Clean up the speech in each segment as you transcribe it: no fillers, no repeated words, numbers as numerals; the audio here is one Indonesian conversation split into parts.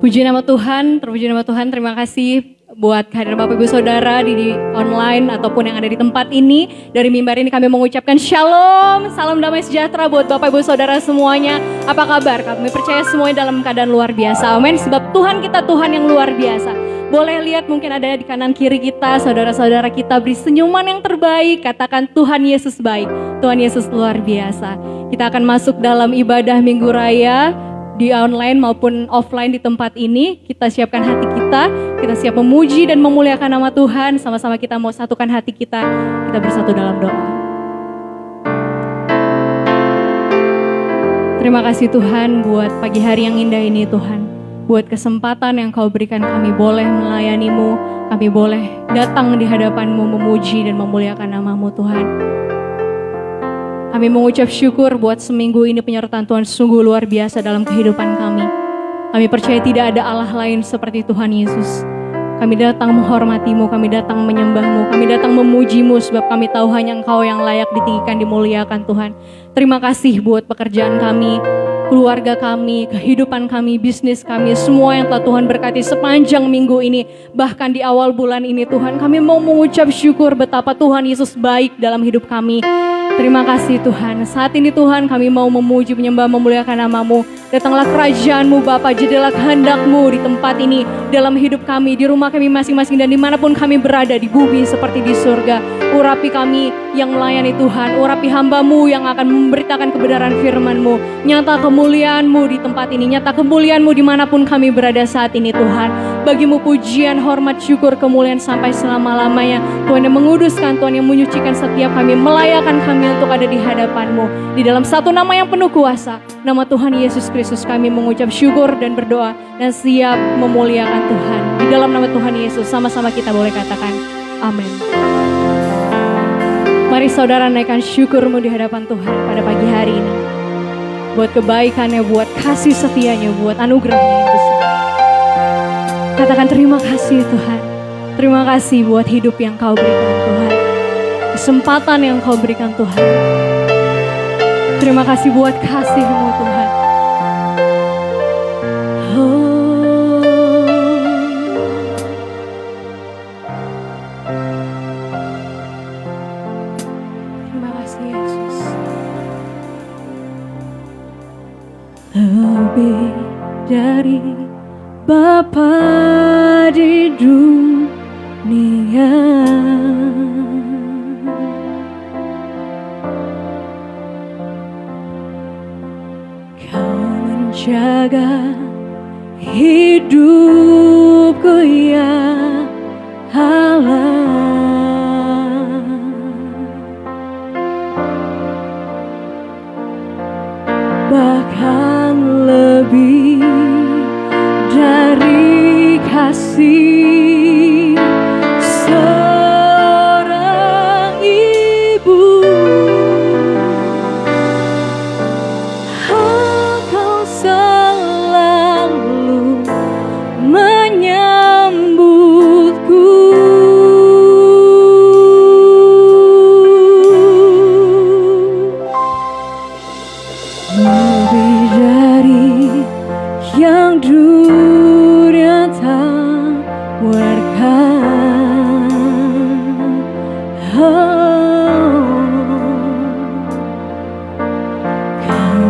Puji nama Tuhan, terpuji nama Tuhan. Terima kasih buat kehadiran Bapak Ibu Saudara di online ataupun yang ada di tempat ini. Dari mimbar ini kami mengucapkan shalom, salam damai sejahtera buat Bapak Ibu Saudara semuanya. Apa kabar? Kami percaya semuanya dalam keadaan luar biasa. Amin. Sebab Tuhan kita Tuhan yang luar biasa. Boleh lihat mungkin ada di kanan kiri kita, saudara-saudara kita beri senyuman yang terbaik. Katakan Tuhan Yesus baik, Tuhan Yesus luar biasa. Kita akan masuk dalam ibadah Minggu Raya di online maupun offline di tempat ini. Kita siapkan hati kita siap memuji dan memuliakan nama Tuhan. Sama-sama kita mau satukan hati kita bersatu dalam doa. Terima kasih Tuhan buat pagi hari yang indah ini Tuhan. Buat kesempatan yang Kau berikan kami boleh melayani-Mu, kami boleh datang di hadapan-Mu memuji dan memuliakan nama-Mu Tuhan. Kami mengucap syukur buat seminggu ini penyertaan Tuhan sungguh luar biasa dalam kehidupan kami. Kami percaya tidak ada Allah lain seperti Tuhan Yesus. Kami datang menghormati-Mu, kami datang menyembah-Mu, kami datang memuji-Mu sebab kami tahu hanya Engkau yang layak ditinggikan, dimuliakan Tuhan. Terima kasih buat pekerjaan kami, keluarga kami, kehidupan kami, bisnis kami, semua yang telah Tuhan berkati sepanjang minggu ini. Bahkan di awal bulan ini Tuhan, kami mau mengucap syukur betapa Tuhan Yesus baik dalam hidup kami. Terima kasih Tuhan. Saat ini Tuhan kami mau memuji, menyembah, memuliakan nama-Mu. Datanglah kerajaan-Mu Bapa, jadilah kehendak-Mu di tempat ini, dalam hidup kami, di rumah kami masing-masing dan dimanapun kami berada di bumi seperti di surga. Urapi kami yang melayani Tuhan, urapi hamba-Mu yang akan memberitakan kebenaran firman-Mu. Nyata kemuliaan-Mu di tempat ini, nyata kemuliaan-Mu dimanapun kami berada saat ini Tuhan. Bagi-Mu pujian, hormat, syukur, kemuliaan sampai selama-lamanya. Tuhan yang menguduskan, Tuhan yang menyucikan setiap kami, melayakan kami untuk ada di hadapan-Mu. Di dalam satu nama yang penuh kuasa, nama Tuhan Yesus Kristus kami mengucap syukur dan berdoa dan siap memuliakan Tuhan. Di dalam nama Tuhan Yesus sama-sama kita boleh katakan amin. Mari saudara naikkan syukur-Mu di hadapan Tuhan pada pagi hari ini. Buat kebaikannya, buat kasih setianya, buat anugerahnya yang besar. Katakan terima kasih Tuhan. Terima kasih buat hidup yang Kau berikan Tuhan. Kesempatan yang Kau berikan Tuhan. Terima kasih buat kasih-Mu Tuhan. Terima kasih Yesus. Lebih dari Bapa di dunia, Kau menjaga hidupku ya Allah. Bahkan lebih dari kasih seorang ibu, Engkau selalu menyambutku. Lebih dari yang dunia tawarkan, Kau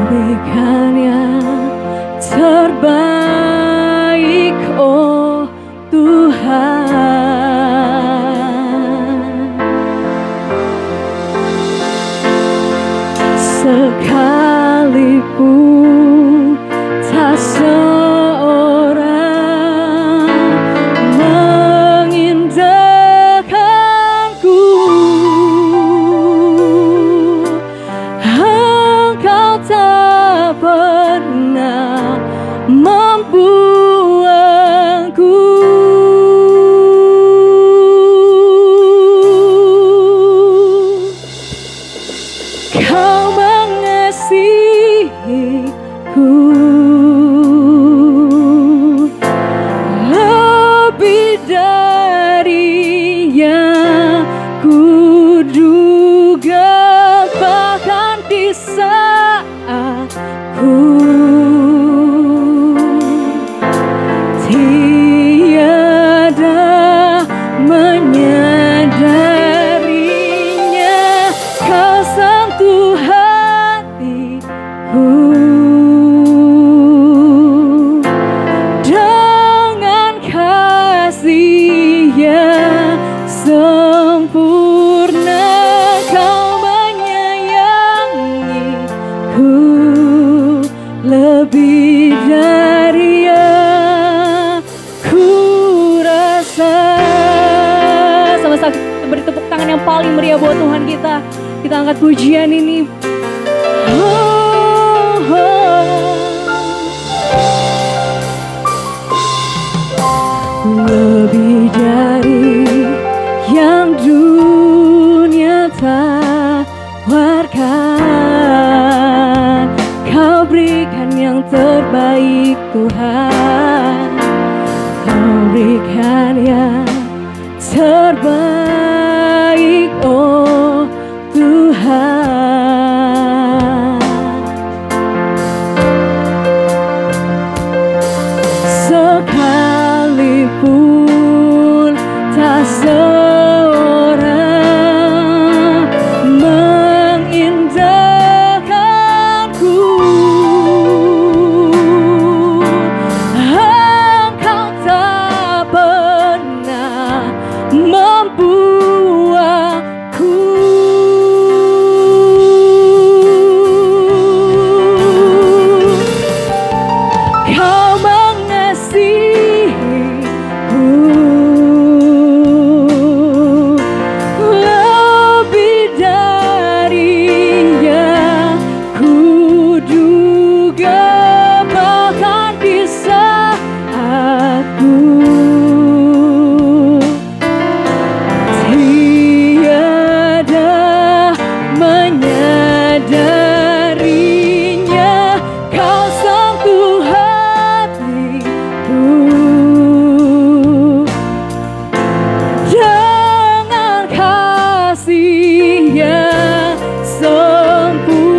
berikan yang terbaik, oh Tuhan. Sekalipun tak seorang mengindahkanku, Engkau tak pernah membuangku. Kau mengasihiku lebih dari yang kuduga. Bahkan di saat ku lebih dari yang ku rasa. Sama-sama kita beri tepuk tangan yang paling meriah buat Tuhan kita. Kita angkat pujian ini. Lebih dari yang dunia tawarkan, Kau berikan yang terbaik Tuhan. Kau berikan yang terbaik, oh Tuhan. Sekalipun tak seorang mengindahkanku, Engkau tak pernah membuangku. Kau mengasihiku lebih dari yang kuduga, bahkan di saat ku tiada menyadarinya, Kau sentuh hatiku dengan kasih yang sempurna.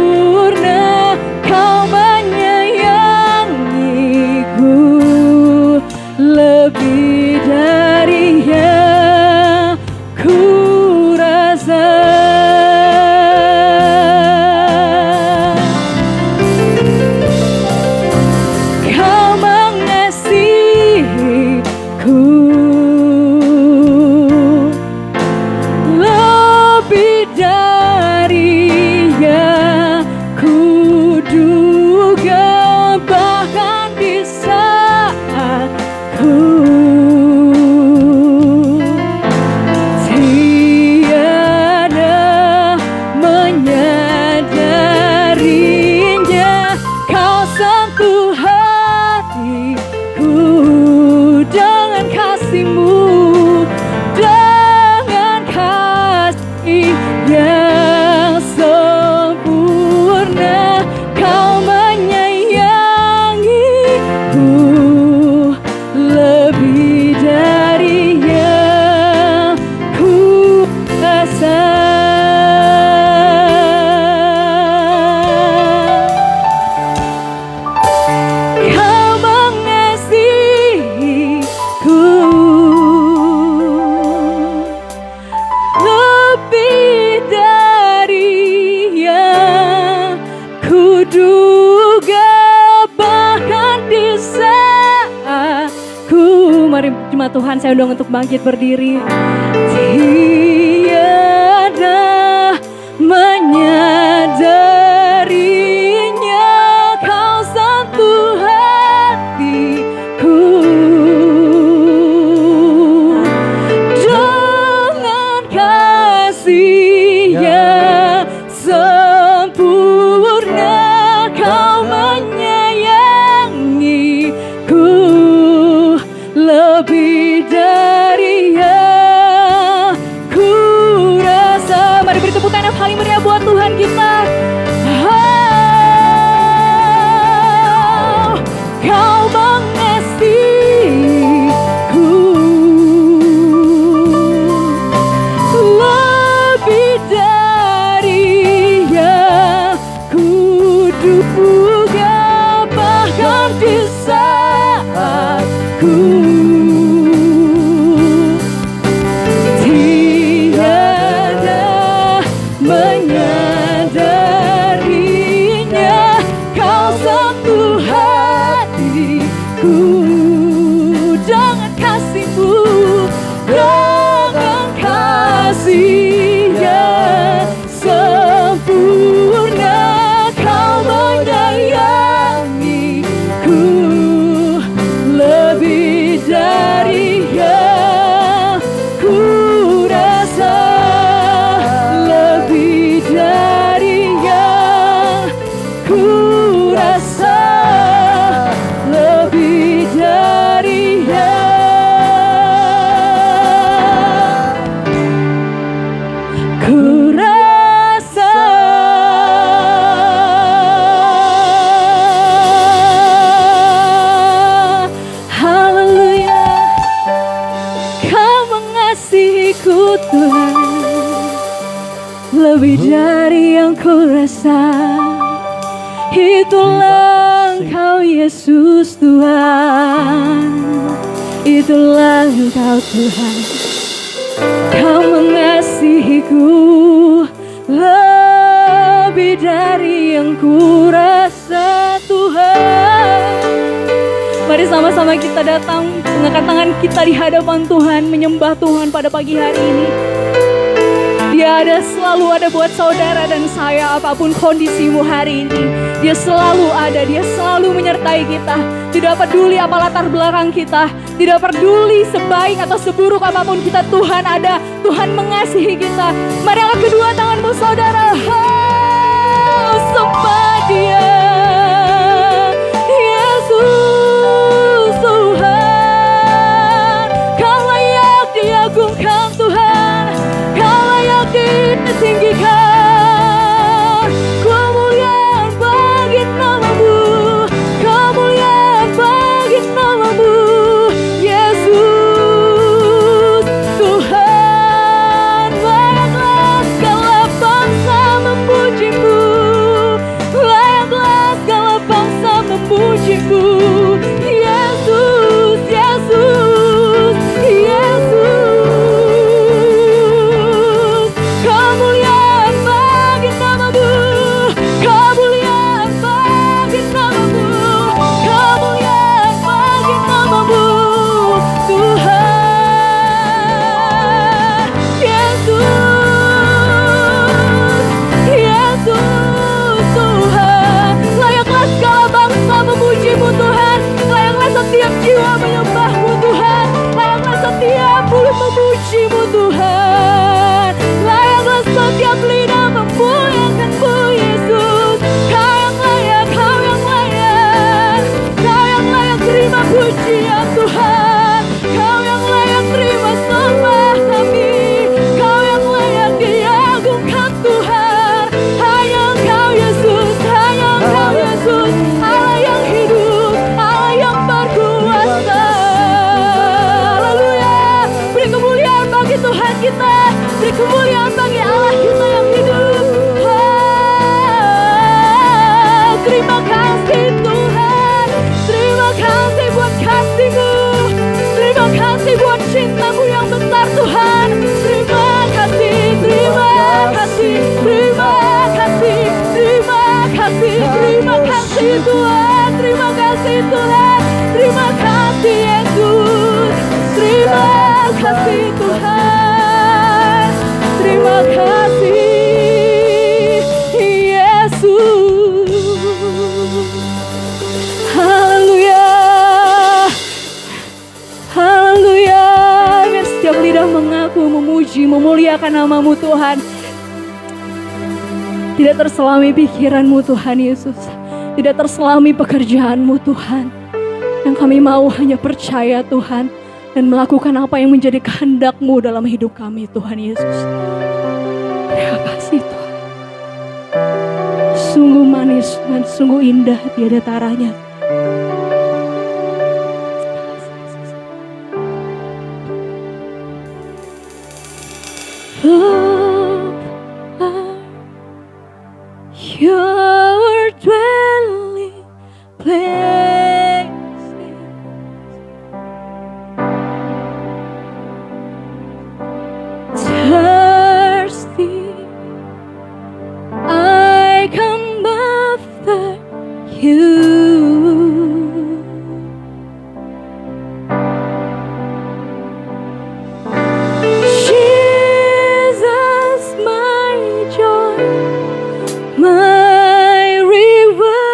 Kau menyayangiku lebih dari yang ku rasa. Kau mengasihiku lebih dari yang kuduga, bahkan di saat ku tiada menyadarinya, Kau sentuh hatiku dengan kasih-Mu, dengan kasih yang sempurna. Kau menyayangiku lebih dari yang ku rasa. Kau mengasihiku lebih dari yang kuduga, bahkan di saat ku. Mari jemaat Tuhan, saya undang untuk bangkit berdiri. Tiada menyadarinya, Kau sentuh hatiku dengan kasih yang sempurna. Kau menyayangiku lebih dari yang ku rasa. Mari beri tepuk tangan yang paling meriah buat Tuhan kita. Kau mengasihiku lebih dari yang kuduga, bahkan di saat ku tiada menyadarinya, Kau sentuh hatiku dengan kasih-Mu, dengan kasih yang sempurna. Kau menyayangiku lebih dari yang ku rasa. Itulah Engkau Yesus Tuhan, itulah Engkau Tuhan. Kau mengasihiku lebih dari yang ku rasa Tuhan. Mari sama-sama kita datang, mengangkat tangan kita di hadapan Tuhan, menyembah Tuhan pada pagi hari ini. Dia selalu ada buat saudara dan saya, apapun kondisimu hari ini. Dia selalu ada, dia selalu menyertai kita. Tidak peduli apa latar belakang kita, tidak peduli sebaik atau seburuk apapun kita, Tuhan ada. Tuhan mengasihi kita. Mari angkat kedua tanganmu saudara. Sembah Dia, Yesus Tuhan. Kau layak diagungkan Tuhan, Kau layak ditinggikan. Kemuliaan bagi nama-Mu, kemuliaan bagi nama-Mu, Yesus Tuhan. Layaklah segala bangsa memuji-Mu, layaklah segala bangsa memuji-Mu, Yesus, Yesus, Yesus. Kemuliaan bagi nama-Mu, kemuliaan bagi nama-Mu, kemuliaan bagi nama-Mu, Tuhan. Yesus, Yesus Tuhan. Layaklah segala bangsa memuji-Mu Tuhan, layaklah setiap jiwa menyembah-Mu Tuhan, layaklah setiap mulut memuji-Mu Tuhan, layaklah setiap lidah memuliakan-Mu Yesus. Kau yang layak, Kau yang layak, Kau yang layak terima pujian Tuhan, Kau yang layak terima sembah kami, Kau yang layak diagungkan Tuhan. Hanya Engkau Yesus, hanya Engkau Yesus, Allah yang hidup, Allah yang berkuasa. Haleluya. Beri kemuliaan bagi Tuhan kita, beri kemuliaan bagi Allah kita yang hidup. Terima kasih Tuhan, terima kasih buat kasih-Mu, terima kasih buat cinta-Mu yang besar Tuhan. Terima kasih, terima kasih, terima kasih, terima kasih, terima kasih Tuhan, terima kasih Tuhan, terima kasih Yesus, terima kasih Tuhan, terima kasih Yesus. Haleluya, haleluya. Biar setiap lidah mengaku, memuji, memuliakan nama-Mu Tuhan. Tidak terselami pikiran-Mu Tuhan Yesus, tidak terselami pekerjaan-Mu Tuhan. Yang kami mau hanya percaya Tuhan, dan melakukan apa yang menjadi kehendak-Mu dalam hidup kami Tuhan Yesus. Terima kasih Tuhan. Sungguh manis dan sungguh indah, tiada taranya. Love your dwelling place. Thirsty, I come after you. Jesus, my joy, my river.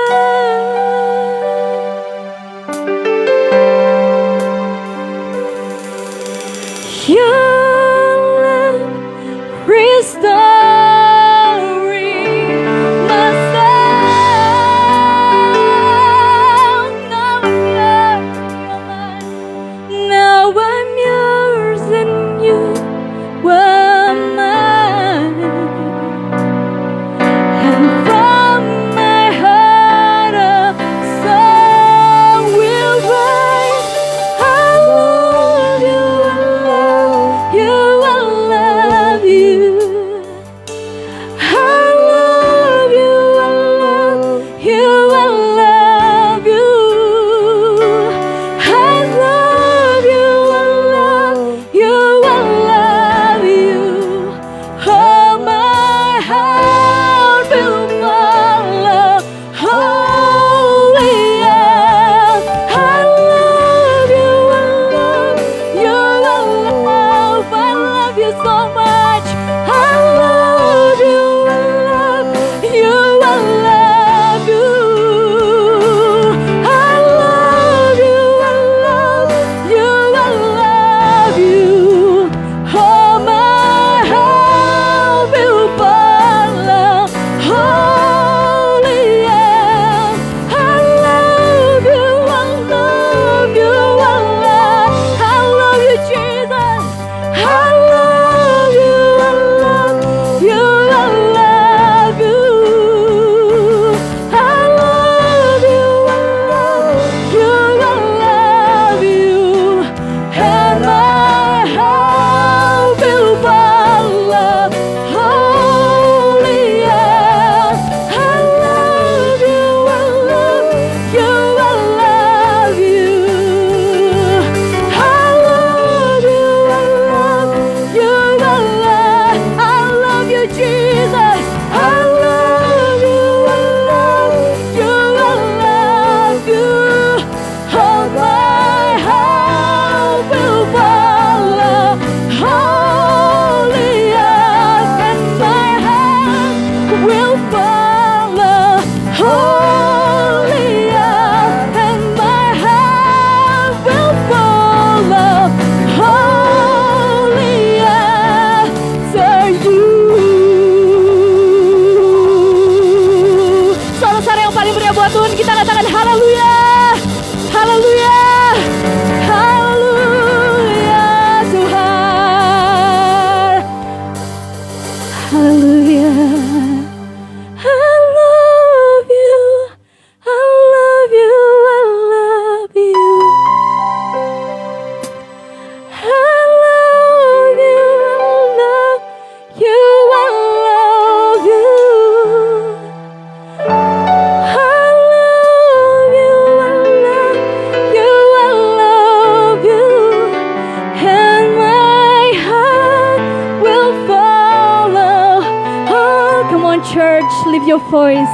your voice.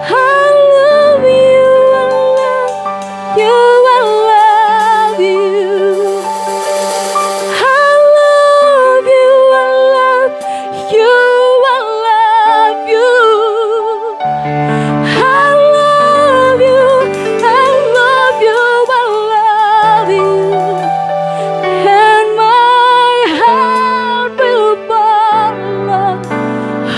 I love you, I love you, I love you. I love you, I love you, I love you. I love you, I love you, I love you. And my heart will follow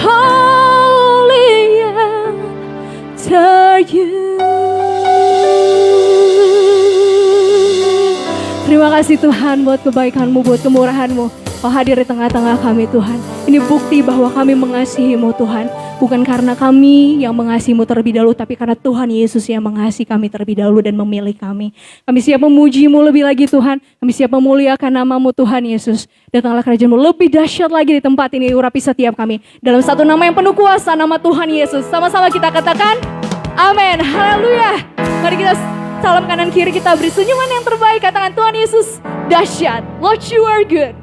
holy after you. Terima kasih Tuhan buat kebaikan-Mu, buat kemurahan-Mu. Kau hadir di tengah-tengah kami Tuhan. Ini bukti bahwa kami mengasihi-Mu Tuhan. Bukan karena kami yang mengasihi-Mu terlebih dahulu, tapi karena Tuhan Yesus yang mengasihi kami terlebih dahulu dan memilih kami. Kami siap memuji-Mu lebih lagi Tuhan. Kami siap memuliakan nama-Mu Tuhan Yesus. Datanglah kerajaan-Mu lebih dahsyat lagi di tempat ini. Urapi setiap kami. Dalam satu nama yang penuh kuasa, nama Tuhan Yesus. Sama-sama kita katakan, amin. Haleluya. Mari kita salam kanan kiri, kita beri senyuman yang terbaik. Katakan, Tuhan Yesus dahsyat. Lord, you are good.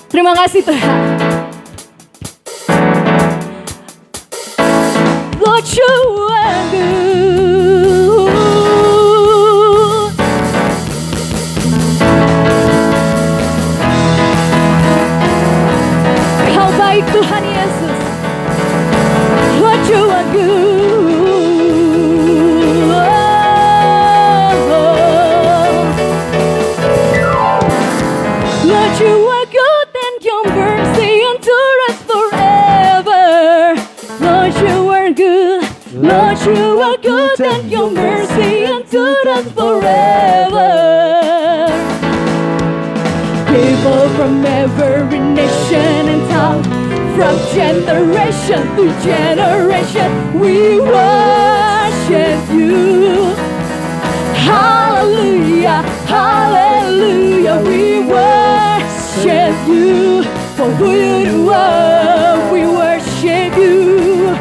Terima kasih Tuhan. Lord, you are good. Kau baik Tuhan Yesus. Lord, you are good. Lord, you are good and your mercy endureth forever. Lord, you are good. Lord, you are good and your mercy endureth forever. People from every nation and tongue, from generation to generation, we worship you. Hallelujah, hallelujah, we worship you. For who you are, we worship you.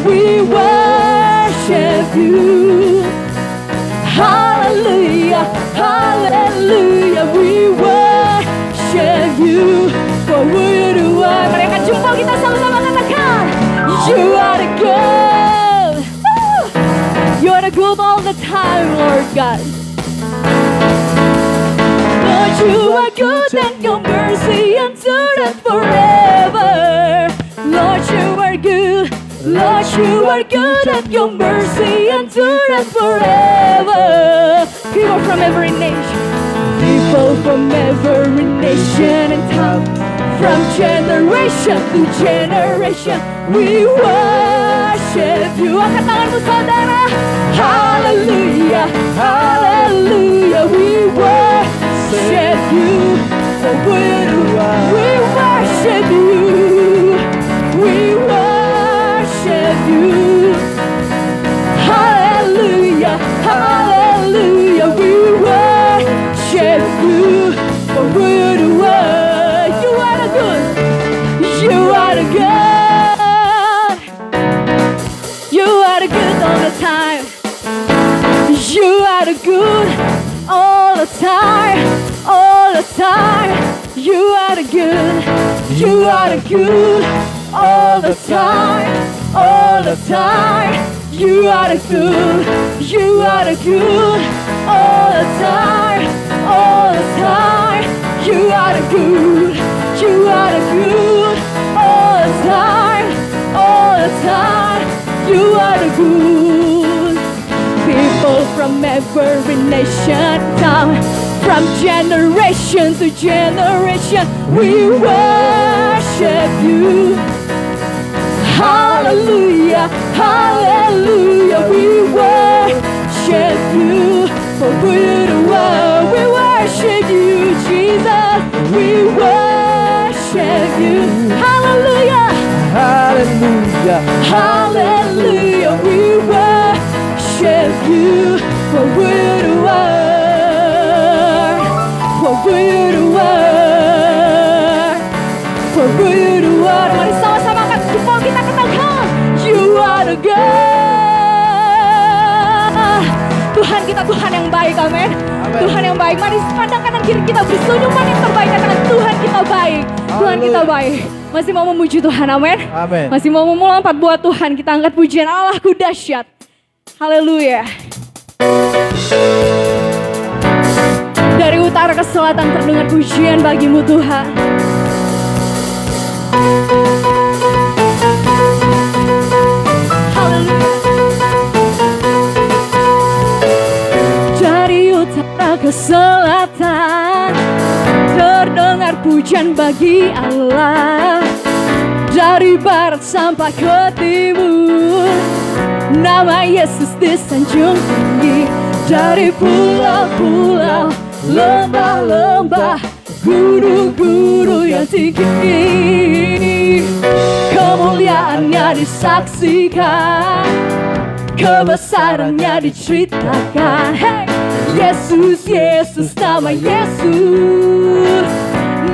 We worship you. Hallelujah, hallelujah, we worship you. For who you are. Mereka jumpa kita sama-sama katakan, you are the good. You are the good all the time, Lord God. Lord, you are good and your mercy endureth forever. Lord, you are good. Lord, you are good and your mercy endureth forever. People from every nation. People from every nation and tongue, from generation to generation, we worship you. Angkat tanganmu saudara. Hallelujah, hallelujah, we worship you. For we worship you. We worship you. Hallelujah, hallelujah, we worship you. For who you are. You are the good. You are the good. You are the good all the time. You are the good all the time. All the time. You are the good. You are the good all the time. All the time. You are the good. You are the good all the time. All the time. You are the good. You are the good all the time. All the time. You are the good. People from every nation, tongue, from generation to generation, we worship you. Hallelujah, hallelujah, we worship you. For who you are, we worship you, Jesus. We worship you. Hallelujah, Hallelujah, hallelujah, we worship you. For who you are, for who you are, for who you are. Mari sama-sama kita katakan, you are the God. Tuhan kita Tuhan yang baik, amin. Tuhan yang baik. Mari pandang kanan kiri kita, beri senyuman yang terbaik karena Tuhan kita baik. Tuhan kita baik. Masih mau memuji Tuhan, amin. Amin. Masih mau melompat buat Tuhan, kita angkat pujian Allahku dahsyat. Haleluya. Dari utara ke selatan terdengar pujian bagimu Tuhan. Haleluya. Dari utara ke selatan terdengar pujian bagi Allah. Dari barat sampai ke timur, nama Yesus disanjung tinggi. Dari pulau-pulau, lembah-lembah, gunung-gunung yang tinggi, kemuliaannya disaksikan, kebesarannya diceritakan. Hey! Yesus, Yesus, nama Yesus,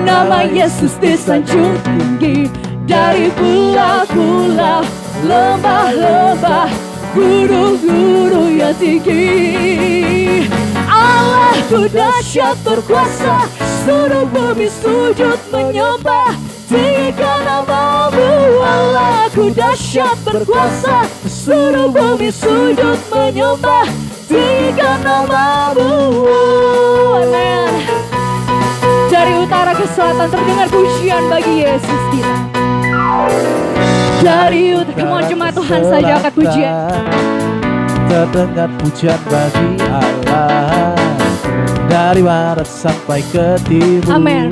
nama Yesus disanjung tinggi. Dari pulau-pulau, lembah-lembah, gunung-gunung yang tinggi, Allahku dahsyat berkuasa, seluruh bumi sujud menyembah, tinggikan namamu. Allahku dahsyat berkuasa, seluruh bumi sujud menyembah, tinggikan namamu. Amen. Dari utara ke selatan terdengar pujian bagi Yesus kita. Dari utara, come on jemaat Tuhan saja angkat pujian. Terdengar pujian bagi Allah. Dari barat sampai ke timur. Amin.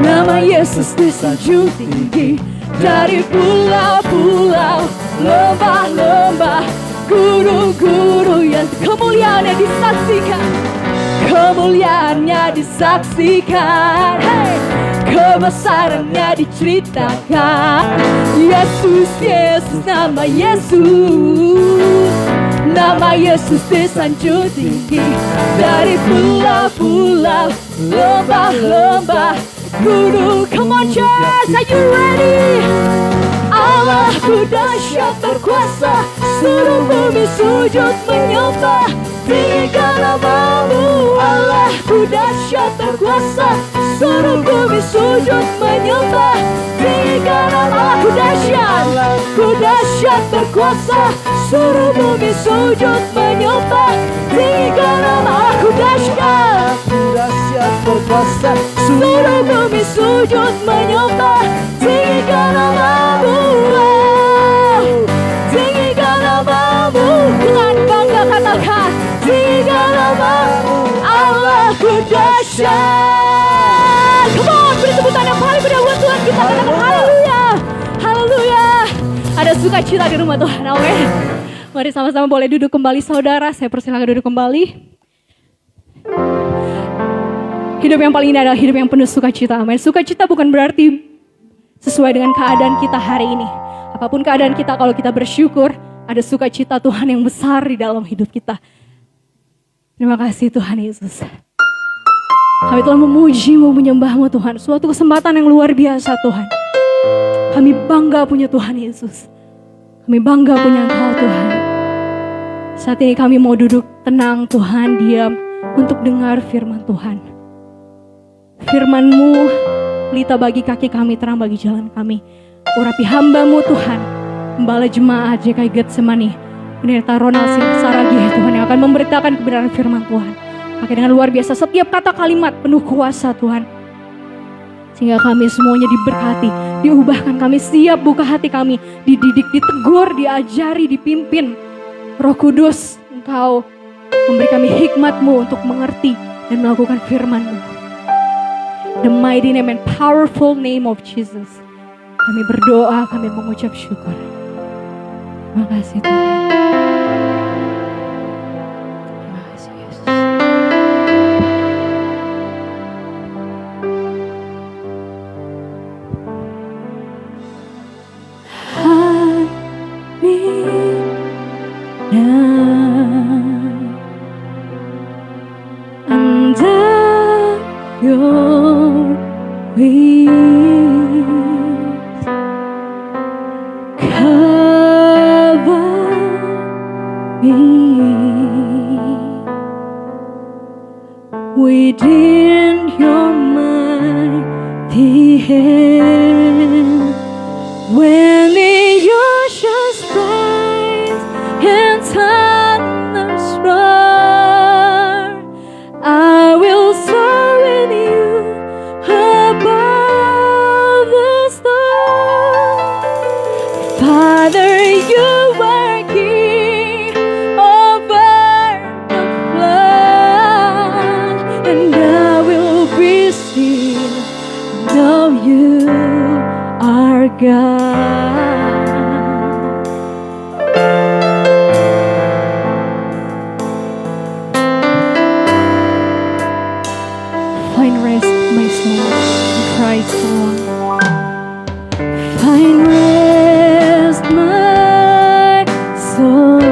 Nama Yesus disanjung tinggi. Dari pulau-pulau, lembah-lembah, gunung-gunung yang kemuliaannya disaksikan, kemuliaannya disaksikan. Hey! Kebesarannya diceritakan. Yesus, Yesus, nama Yesus, nama Yesus disanjung tinggi. Dari pulau-pulau, lembah-lembah, gunung. Come on church, are you ready? Allahku dahsyat berkuasa, seluruh bumi sujud menyembah, tinggikan namamu. Allahku dahsyat berkuasa, seluruh bumi sujud menyembah, tinggikan namamu. Allahku dahsyat berkuasa, seluruh bumi sujud menyembah, tinggikan namamu. Dahsyat berkuasa, seluruh bumi sujud menyembah, tinggikan namamu. Tinggikan namamu. Dengan bangga katakan, tinggikan namamu. Allahku dahsyat. Come on, beri sebutan yang paling berdua buat Tuhan kita. Katakan haleluya. Haleluya. Ada sukacita di rumah Tuhan, amin. Mari sama-sama boleh duduk kembali saudara. Saya persilakan duduk kembali. Hidup yang paling indah adalah hidup yang penuh sukacita, amin. Sukacita bukan berarti sesuai dengan keadaan kita hari ini. Apapun keadaan kita, kalau kita bersyukur, ada sukacita Tuhan yang besar di dalam hidup kita. Terima kasih Tuhan Yesus. Kami telah memuji-Mu, menyembah-Mu Tuhan. Suatu kesempatan yang luar biasa Tuhan. Kami bangga punya Tuhan Yesus. Kami bangga punya Engkau Tuhan. Saat ini kami mau duduk tenang Tuhan, diam untuk dengar firman Tuhan. Firman-Mu, pelita bagi kaki kami, terang bagi jalan kami. Urapi hamba-Mu Tuhan, Gembala Jemaat JKI Getsemani, Pendeta Ronald Saragi Tuhan, yang akan memberitakan kebenaran firman Tuhan. Pakai dengan luar biasa setiap kata kalimat penuh kuasa Tuhan. Sehingga kami semuanya diberkati, diubahkan, kami siap buka hati kami, dididik, ditegur, diajari, dipimpin. Roh Kudus, Engkau memberi kami hikmat-Mu untuk mengerti dan melakukan firman-Mu. The mighty name and powerful name of Jesus. Kami berdoa, kami mengucap syukur. Terima kasih Tuhan. Terima kasih Yesus. Under your wings, cover me. within your mighty hand. When the oceans rise and thunders roar, I will soar with you above the stars. Father, you are King over the flood, and I will be still, know you are God. Find rest, my soul, in Christ alone. Find rest, my soul,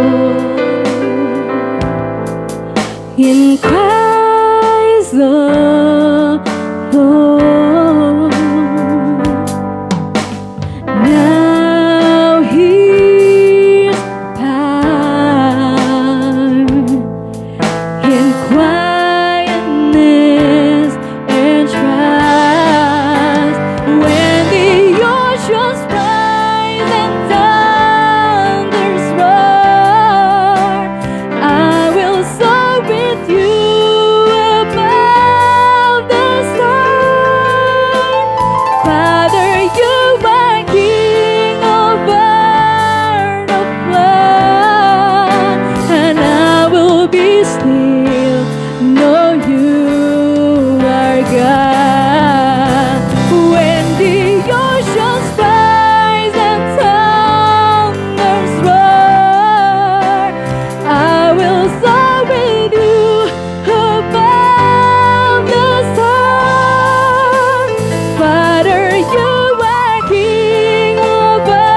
in Christ alone. Now His power in quietness and trust. When the oceans rise and thunders roar, I will soar with you above the stars. Father, you are King over the flood, and I will be still, know you are God. When the oceans rise and thunders roar, I will soar with you above the stars. Father, you are King over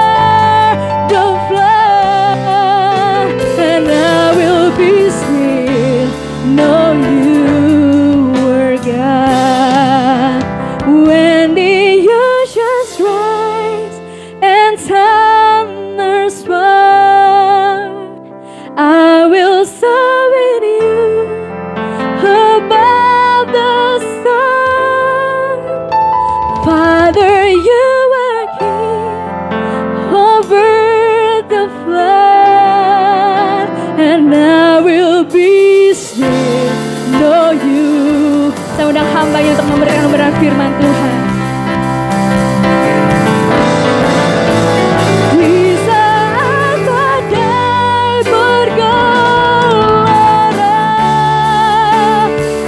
the flood, and I will be still, know you are God. When the oceans rise and thunders roar, I will soar with you above the stars. Father, you are King over the flood, and I will be still, know you. Saya undang hamba-Nya untuk memberikan firman Tuhan. Di saat badai bergelora,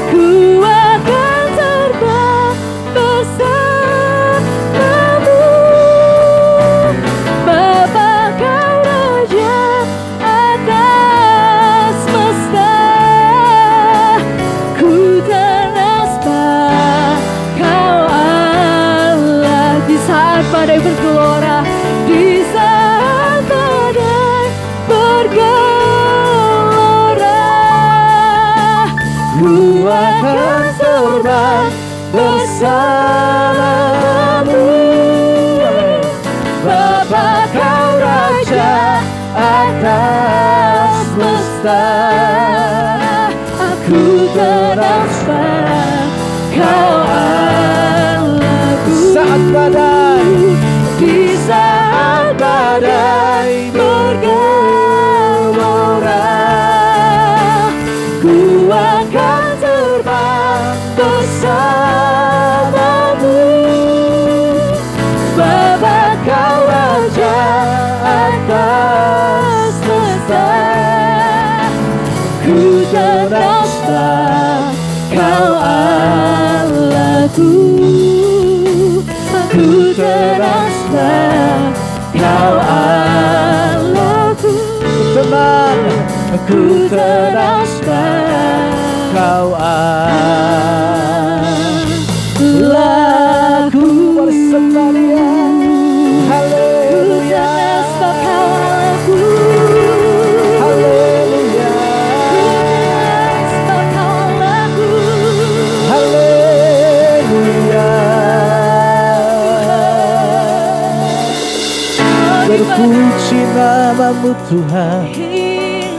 ku akan terbang bersamamu. Bapa, Kau Raja atas semesta, ku ternasbah Kau Allah. Di saat badai bergelora, di saat badai bergelora, ku akan terbang bersamamu. Bapa, Kau Raja atas semesta, aku ternasbah Kau Allahku. Saat badai, Di saat badai bergelora, ku akan terbang bersamamu. Bapa, Kau Raja atas semesta, ku ternasbah Kau Allahku. Aku ternasbah Kau Allahku. tenang, Aku ternasbah Kau Allahku. bersemangat. Ku Haleluya, ternasbah Kau Allahku. haleluya, Ku ternasbah Kau Allahku. haleluya. Terpuji namamu Tuhan,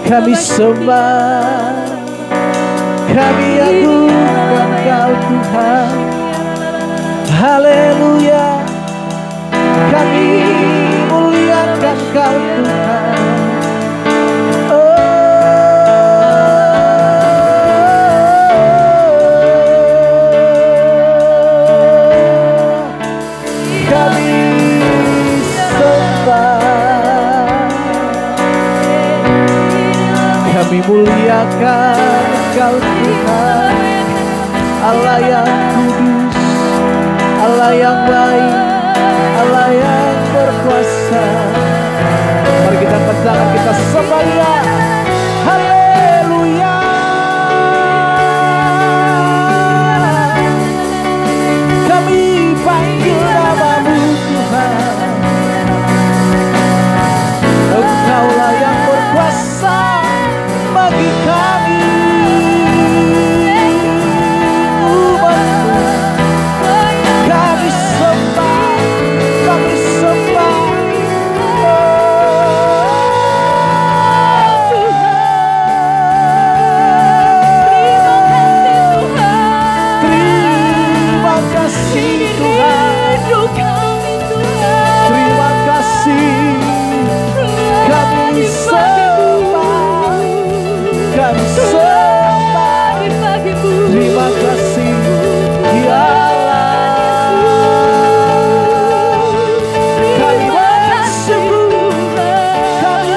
kami sembah. Kami agungkan Kau Tuhan. Haleluya. Kami muliakan Kau Tuhan. Kami sembah, kami muliakan Kau Tuhan. Allah yang kudus, Allah yang baik, Allah yang berkuasa. Mari kita angkat tangan, kita sembah Dia. Haleluya. Kami panggil nama-Mu Tuhan. Engkaulah yang berkuasa bagi kami. Kami sembah, kami sembah. Terima kasih Tuhan. Terima kasih. Kami sembah, kami sembah. Terima kasih ya Allah. Kami bersyukur, kami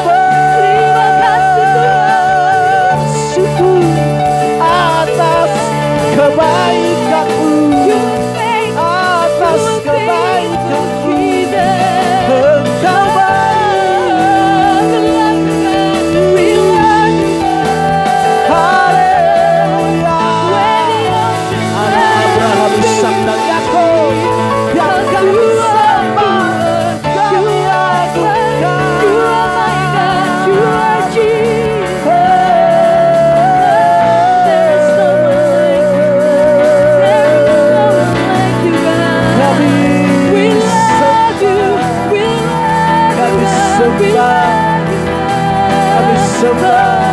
bersyukur atas kebaikan-Mu, atas kebaikan-Mu. Engkau haleluya. Anak Abraham, Ishak dan Yakub yang kami sembah, kami agungkan. Kami sembah, kami sembah.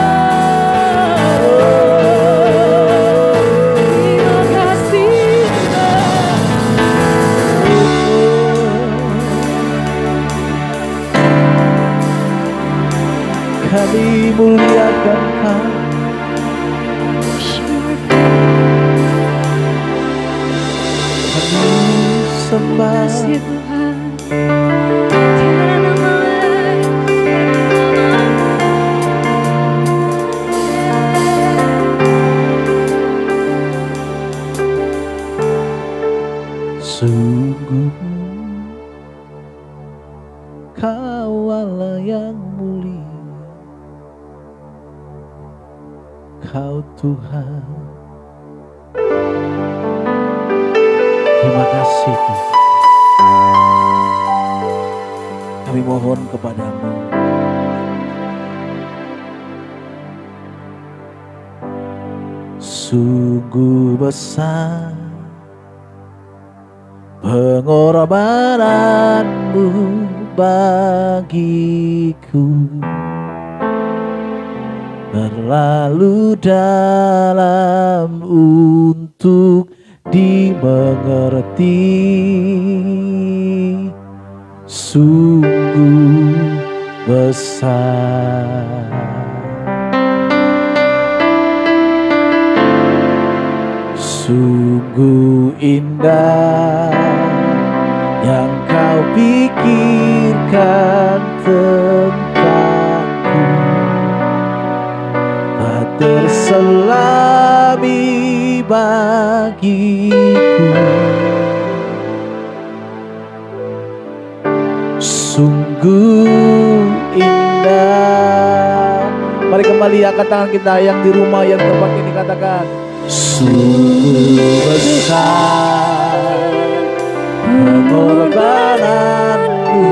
Kami muliakan Kau. Kami sembah. Sungguh Kau Allah yang mulia, Kau Tuhan. Terima kasih Tuhan. Kami mohon kepada-Mu, sungguh besar pengorbanan-Mu bagiku, terlalu dalam untuk dimengerti. Sungguh besar sungguh indah yang Kau pikirkan tentangku, tak terselami bagiku. Sungguh indah. Mari kembali angkat tangan kita yang di rumah, yang tempat ini, katakan sungguh besar pengorbanan-Mu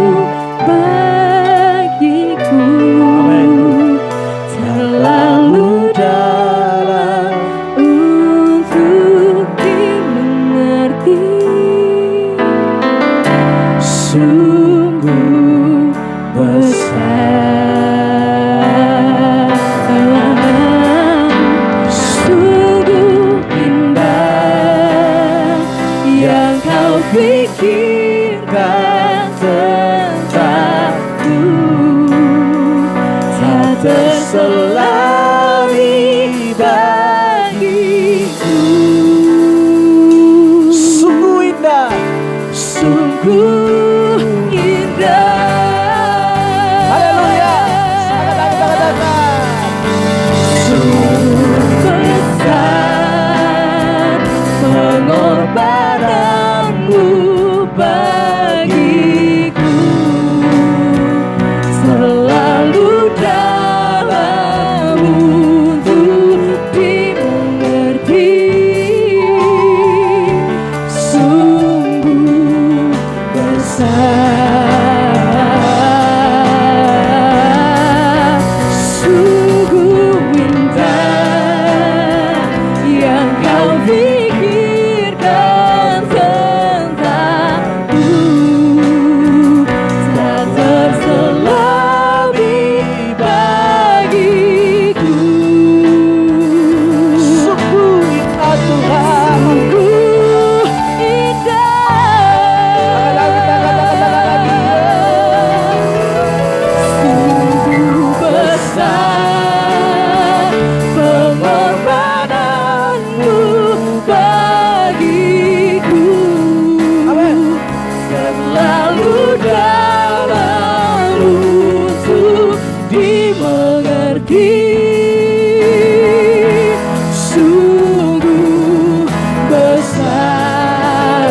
bagiku. Amin. Terlalu dalam untuk dimengerti. Sungguh besar, Sungguh selami bagiku. Sungguh indah, sungguh indah. Haleluya. Sangat katakan. Sungguh besar pengorbananmu bagiku, selalu dalam untuk dimengerti. Sungguh besar, sungguh indah yang kau pikirkan tentangku, tak terselami bagiku. Sungguh indah Tuhan, sungguh sungguh besar pengorbananmu bagiku, selalu dalam untuk dimengerti. Sungguh besar,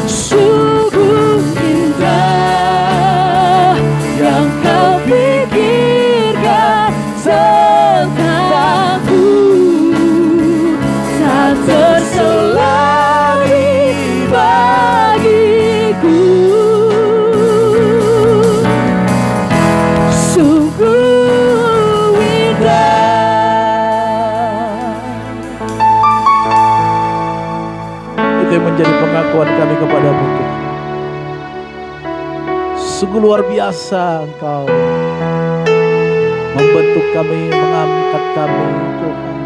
sungguh indah yang kau pikirkan tentangku, tak terselami bagiku. Sungguh indah. Itu yang menjadi pengakuan kami kepadamu Tuhan. Sungguh luar biasa Engkau membentuk kami, mengangkat kami Tuhan.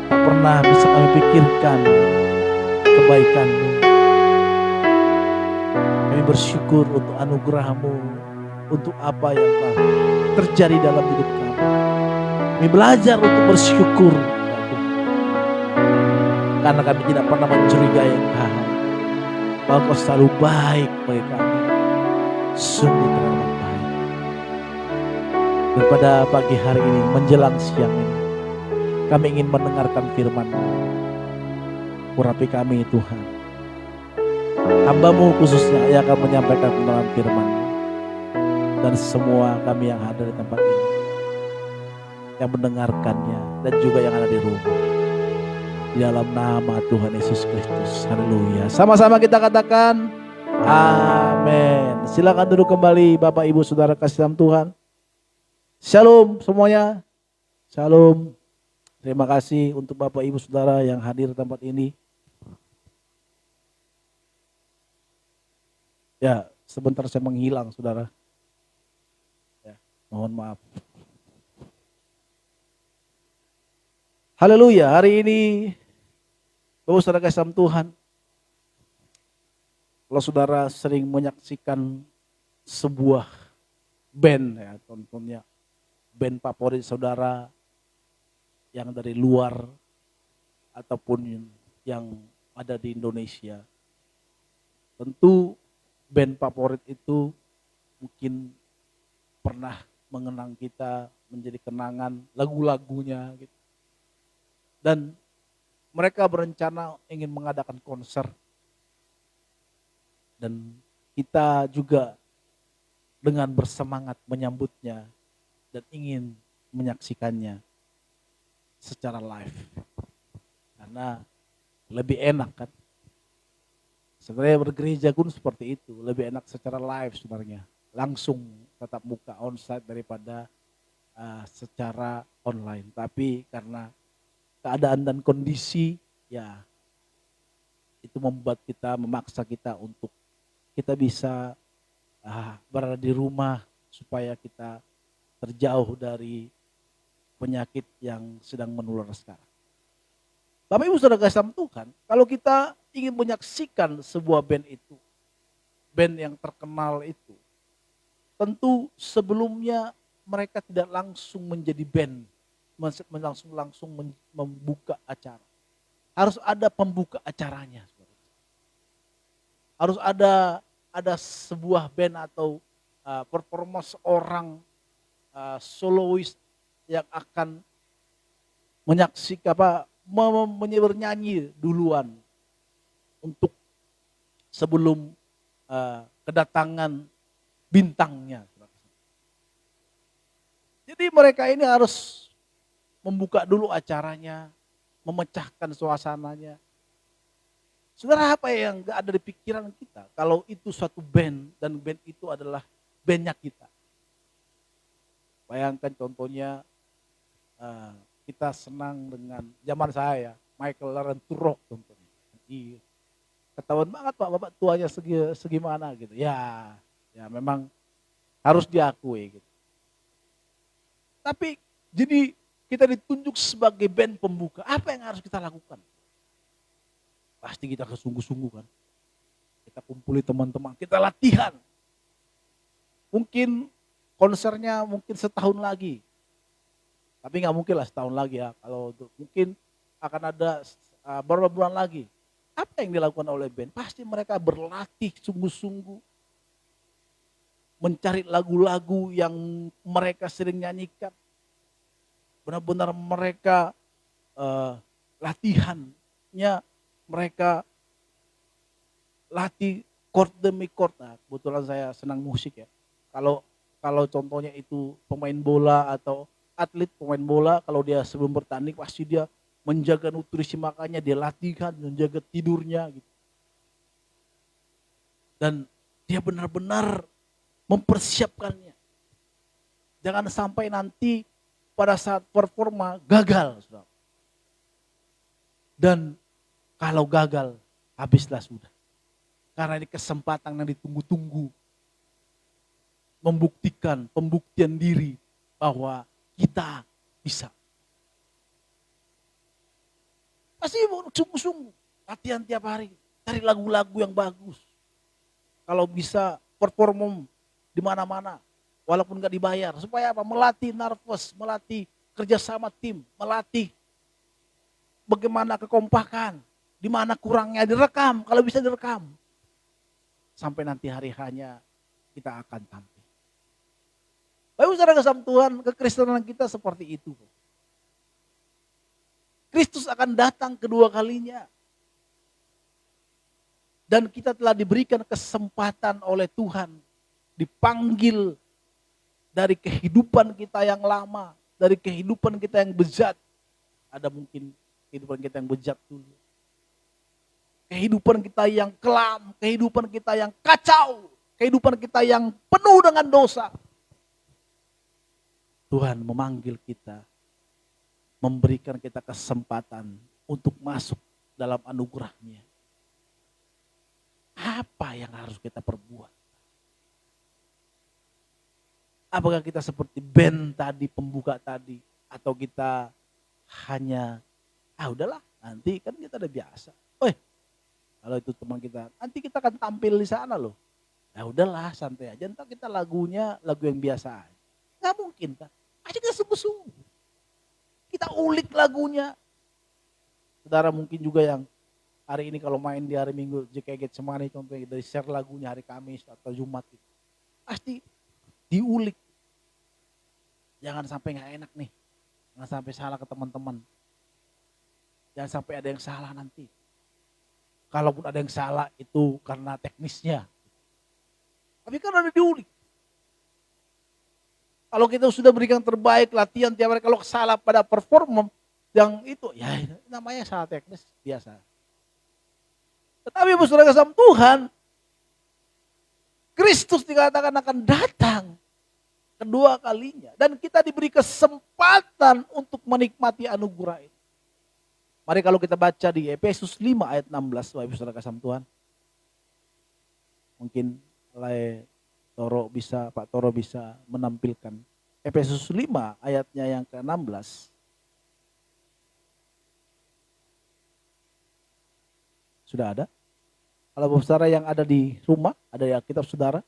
Tak pernah bisa kami pikirkan kebaikan-Mu. Kami bersyukur untuk anugerah-Mu, untuk apa yang telah terjadi dalam hidup kami. Kami belajar untuk bersyukur ya Tuhan. Karena kami tidak pernah mencurigai Engkau, bahwa Kau selalu baik bagi kami. Sungguh teramat baik. Dan pada pagi hari ini, menjelang siang ini, kami ingin mendengarkan firman-Mu. Urapi kami Tuhan. Hamba-Mu khususnya yang akan menyampaikan kebenaran firman-Mu. Dan semua kami yang ada di tempat ini, yang mendengarkannya dan juga yang ada di rumah. Di dalam nama Tuhan Yesus Kristus. Haleluya. Sama-sama kita katakan amin. Silakan duduk kembali Bapak Ibu Saudara kasih dalam Tuhan. Shalom semuanya. Shalom. Terima kasih untuk Bapak Ibu Saudara yang hadir di tempat ini. Ya, sebentar saya menghilang Saudara. Ya, mohon maaf. Haleluya, hari ini Bapak Saudara kasih dalam Tuhan. Kalau saudara sering menyaksikan sebuah band ya, contohnya band favorit saudara yang dari luar ataupun yang ada di Indonesia. Tentu band favorit itu mungkin pernah mengenang kita, menjadi kenangan lagu-lagunya gitu. Dan mereka berencana ingin mengadakan konser. Dan kita juga dengan bersemangat menyambutnya dan ingin menyaksikannya secara live. Karena lebih enak kan. Sebenarnya bergereja pun seperti itu, lebih enak secara live sebenarnya. Langsung tatap muka onsite daripada secara online. Tapi karena keadaan dan kondisi ya itu membuat kita, memaksa kita untuk kita bisa berada di rumah supaya kita terjauh dari penyakit yang sedang menular sekarang. Bapak Ibu Saudara kasih Tuhan, kalau kita ingin menyaksikan sebuah band itu, band yang terkenal itu, tentu sebelumnya mereka tidak langsung menjadi band, langsung membuka acara. Harus ada pembuka acaranya. Harus ada sebuah band atau performa seorang solois yang akan menyaksikan bernyanyi duluan untuk sebelum kedatangan bintangnya. Jadi mereka ini harus membuka dulu acaranya, memecahkan suasananya. Saudara, apa yang gak ada di pikiran kita kalau itu suatu band dan band itu adalah bandnya kita. Bayangkan contohnya kita senang dengan zaman saya, Michael Learn to Rock contohnya. Iya. Ketahuan banget Pak, Bapak tuanya segimana gitu. Ya memang harus diakui gitu. Tapi jadi kita ditunjuk sebagai band pembuka. Apa yang harus kita lakukan? Pasti kita kesungguh-sungguh kan. Kita kumpuli teman-teman, kita latihan. Mungkin konsernya mungkin setahun lagi. Tapi nggak mungkin lah setahun lagi ya. Kalau mungkin akan ada beberapa bulan lagi. Apa yang dilakukan oleh band? Pasti mereka berlatih sungguh-sungguh. Mencari lagu-lagu yang mereka sering nyanyikan. Benar-benar mereka latihannya, mereka latih chord demi chord. Nah, kebetulan saya senang musik ya. Kalau contohnya itu pemain bola atau atlet pemain bola, kalau dia sebelum bertanding pasti dia menjaga nutrisi makannya, dia latihan, menjaga tidurnya gitu. Dan dia benar-benar mempersiapkannya. Jangan sampai nanti pada saat performa gagal. Saudara. Dan kalau gagal, habislah sudah. Karena ini kesempatan yang ditunggu-tunggu. Pembuktian diri bahwa kita bisa. Pasti sungguh-sungguh. Latihan tiap hari. Cari lagu-lagu yang bagus. Kalau bisa perform di mana-mana. Walaupun gak dibayar. Supaya apa? Melatih nervous. Melatih kerjasama tim. Melatih bagaimana kekompakan. Di mana kurangnya direkam. Kalau bisa direkam. Sampai nanti hari hanya kita akan tampil. Bapak saudara kasih Tuhan, kekristenan kita seperti itu. Kristus akan datang kedua kalinya. Dan kita telah diberikan kesempatan oleh Tuhan. Dipanggil dari kehidupan kita yang lama. Dari kehidupan kita yang bejat. Ada mungkin kehidupan kita yang bejat dulu. Kehidupan kita yang kelam. Kehidupan kita yang kacau. Kehidupan kita yang penuh dengan dosa. Tuhan memanggil kita, memberikan kita kesempatan untuk masuk dalam anugerah-Nya. Apa yang harus kita perbuat? Apakah kita seperti band tadi, pembuka tadi, atau kita hanya, udahlah, nanti kan kita udah biasa. Kalau itu teman kita, nanti kita akan tampil di sana loh. Ya udahlah, santai aja, ntar kita lagunya lagu yang biasa aja. Gak mungkin kan? Pasti kita sungguh-sungguh. Kita ulik lagunya. Saudara mungkin juga yang hari ini kalau main di hari Minggu, JKG Semani contohnya dari share lagunya hari Kamis atau Jumat itu. Pasti diulik. Jangan sampai gak enak nih. Jangan sampai salah ke teman-teman. Jangan sampai ada yang salah nanti. Kalaupun ada yang salah itu karena teknisnya. Tapi kan ada diulik. Kalau kita sudah berikan terbaik latihan tiap hari, kalau salah pada performa yang itu, ya namanya salah teknis biasa. Tetapi saudara kasih Tuhan, Kristus dikatakan akan datang kedua kalinya. Dan kita diberi kesempatan untuk menikmati anugerah itu. Mari kalau kita baca di Efesus 5 ayat 16, Bapak saudara kasih Tuhan. Mungkin Pak Toro bisa menampilkan Efesus 5 ayatnya yang ke-16. Sudah ada? Kalau saudara yang ada di rumah, ada ya kitab saudara.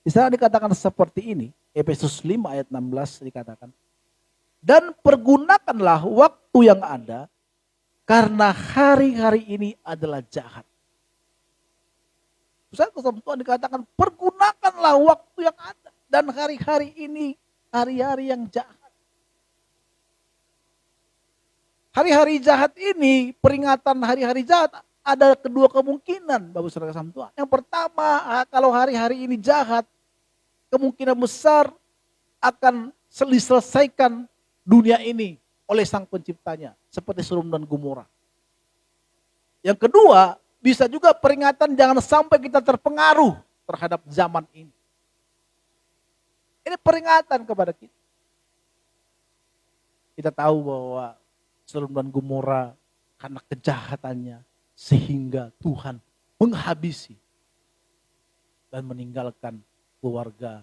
Di sana dikatakan seperti ini, Efesus 5 ayat 16 dikatakan, dan pergunakanlah waktu yang ada, karena hari-hari ini adalah jahat. Saudara sama Tuhan dikatakan, pergunakanlah waktu yang ada, dan hari-hari ini hari-hari yang jahat. Hari-hari jahat ini, peringatan hari-hari jahat, ada kedua kemungkinan Bapak Saudara sama Tuhan. Yang pertama, kalau hari-hari ini jahat, kemungkinan besar akan diselesaikan dunia ini oleh sang penciptanya. Seperti Sodom dan Gomora. Yang kedua, bisa juga peringatan jangan sampai kita terpengaruh terhadap zaman ini. Ini peringatan kepada kita. Kita tahu bahwa Sodom dan Gomora karena kejahatannya sehingga Tuhan menghabisi dan meninggalkan keluarga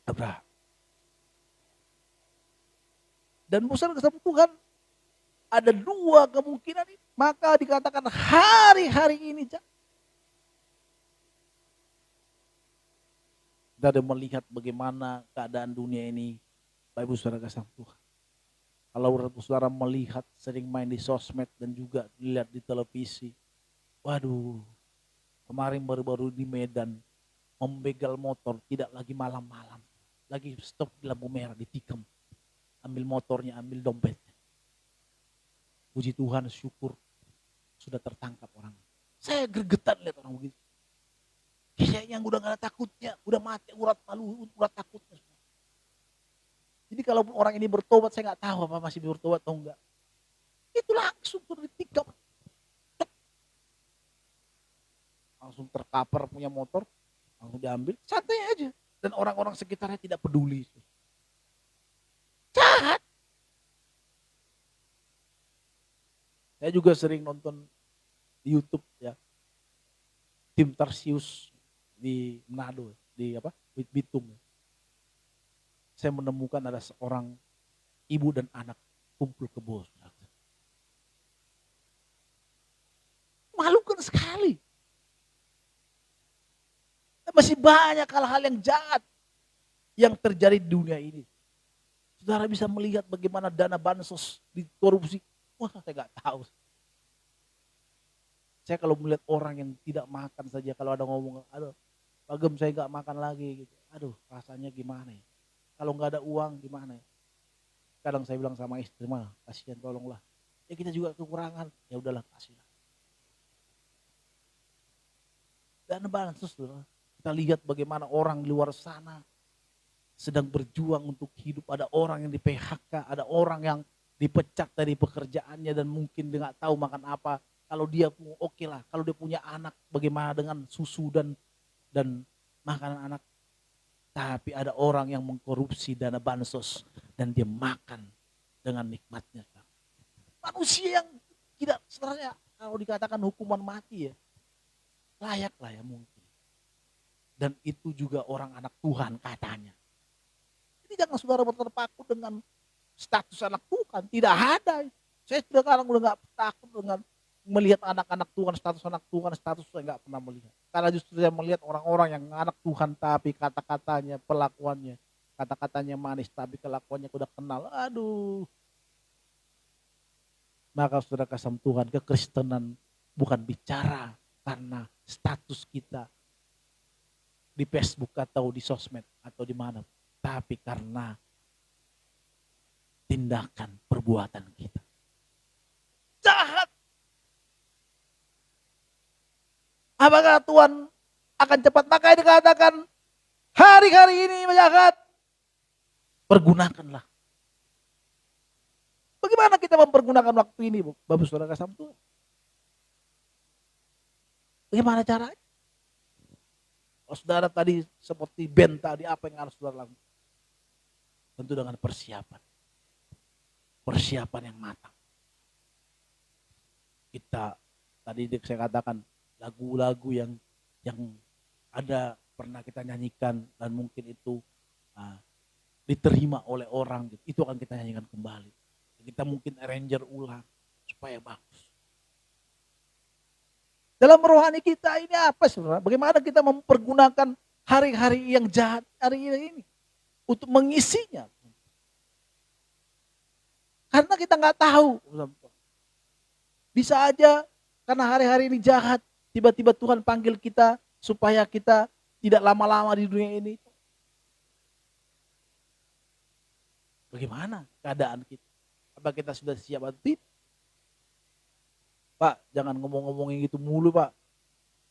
Abraham. Dan bosan kesama Tuhan ada dua kemungkinan ini. Maka dikatakan hari-hari ini kita ada melihat bagaimana keadaan dunia ini. Bapak Ibu Saudara kasih Tuhan. Kalau saudara melihat sering main di sosmed dan juga dilihat di televisi. Waduh, kemarin baru-baru di Medan membegal motor tidak lagi malam-malam. Lagi stop di lampu merah, ditikam. Ambil motornya, ambil dompetnya. Puji Tuhan, syukur sudah tertangkap orang. Saya gregetan lihat orang begitu. Kayaknya udah gak ada takutnya, udah mati urat malu, urat takutnya. Jadi kalau orang ini bertobat, saya nggak tahu apa masih bertobat atau enggak. Itu langsung ditikam. Langsung terkapar punya motor, langsung diambil, santai aja. Dan orang-orang sekitarnya tidak peduli. Jahat. Saya juga sering nonton di YouTube ya. Tim Tarsius di Manado, di Bitung. Saya menemukan ada seorang ibu dan anak kumpul kebo. Malukan sekali. Masih banyak hal-hal yang jahat yang terjadi di dunia ini. Saudara bisa melihat bagaimana dana bansos dikorupsi. Wah, saya nggak tahu. Saya kalau melihat orang yang tidak makan saja, kalau ada ngomong, aduh, Pak Gem saya nggak makan lagi gitu. Aduh, rasanya gimana ya? Kalau nggak ada uang gimana ya? Kadang saya bilang sama istri, mah kasihan tolonglah. Ya kita juga kekurangan, ya udahlah kasihlah. Dan bansos, kita lihat bagaimana orang di luar sana sedang berjuang untuk hidup. Ada orang yang di PHK, ada orang yang dipecat dari pekerjaannya dan mungkin dia nggak tahu makan apa. Kalau dia oke lah, kalau dia punya anak, bagaimana dengan susu dan makanan anak. Tapi ada orang yang mengkorupsi dana bansos dan dia makan dengan nikmatnya. Manusia yang tidak sebenarnya kalau dikatakan hukuman mati ya, layak lah ya mungkin. Dan itu juga orang anak Tuhan katanya. Jadi jangan saudara terpaku dengan status anak Tuhan, tidak ada. Saya sekarang udah nggak takut dengan melihat anak-anak Tuhan, status anak Tuhan, status saya nggak pernah melihat. Karena justru saya melihat orang-orang yang anak Tuhan tapi kata-katanya, perlakuannya, kata-katanya manis tapi kelakuannya udah kenal. Aduh. Maka saudara kasih Tuhan, kekristenan bukan bicara karena status kita di Facebook atau di sosmed atau di mana, tapi karena tindakan perbuatan kita. Jahat. Apakah Tuhan akan cepat? Makanya dikatakan hari-hari ini jahat. Pergunakanlah. Bagaimana kita mempergunakan waktu ini, Bapak Saudara kasih Tuhan? Bagaimana caranya? Kalau saudara tadi seperti band tadi, apa yang harus saudara lakukan? Tentu dengan persiapan. Persiapan yang matang. Kita tadi saya katakan lagu-lagu yang ada pernah kita nyanyikan dan mungkin itu diterima oleh orang, itu akan kita nyanyikan kembali. Kita mungkin arranger ulang supaya bagus. Dalam rohani kita ini apa sebenarnya? Bagaimana kita mempergunakan hari-hari yang jahat hari ini untuk mengisinya. Karena kita nggak tahu. Bisa aja karena hari-hari ini jahat, tiba-tiba Tuhan panggil kita supaya kita tidak lama-lama di dunia ini. Bagaimana keadaan kita? Apa kita sudah siap atau tidak? Pak, jangan ngomong-ngomongin gitu mulu, Pak.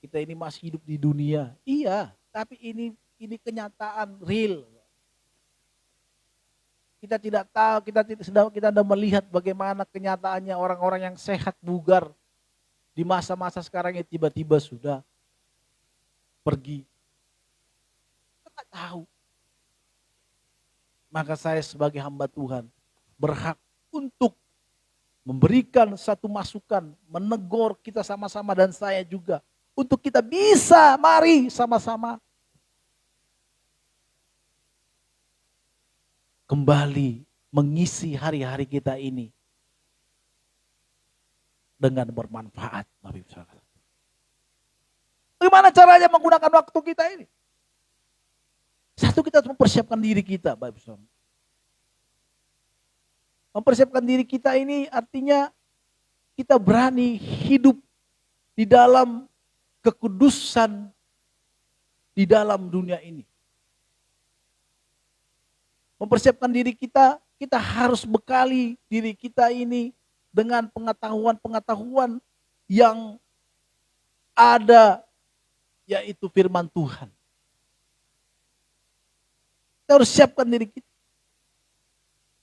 Kita ini masih hidup di dunia. Iya, tapi ini kenyataan real. Kita tidak tahu, kita sedang melihat bagaimana kenyataannya orang-orang yang sehat bugar di masa-masa sekarang ini tiba-tiba sudah pergi. Kita nggak tahu. Maka saya sebagai hamba Tuhan berhak untuk memberikan satu masukan, menegur kita sama-sama dan saya juga. Untuk kita bisa, mari sama-sama kembali mengisi hari-hari kita ini dengan bermanfaat. Bagaimana caranya menggunakan waktu kita ini? Satu, kita harus mempersiapkan diri kita, Bapak Ibu Saudara. Mempersiapkan diri kita ini artinya kita berani hidup di dalam kekudusan di dalam dunia ini. Mempersiapkan diri kita, kita harus bekali diri kita ini dengan pengetahuan-pengetahuan yang ada, yaitu firman Tuhan. Kita harus siapkan diri kita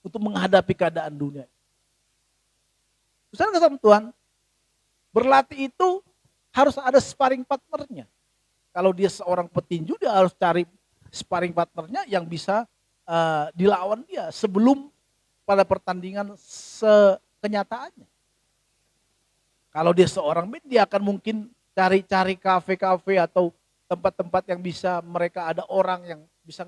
untuk menghadapi keadaan dunia. Saudara kasih Tuhan, berlatih itu harus ada sparring partnernya. Kalau dia seorang petinju, dia harus cari sparring partnernya yang bisa dilawan dia sebelum pada pertandingan kenyataannya. Kalau dia seorang band, dia akan mungkin cari-cari kafe-kafe atau tempat-tempat yang bisa mereka ada orang yang bisa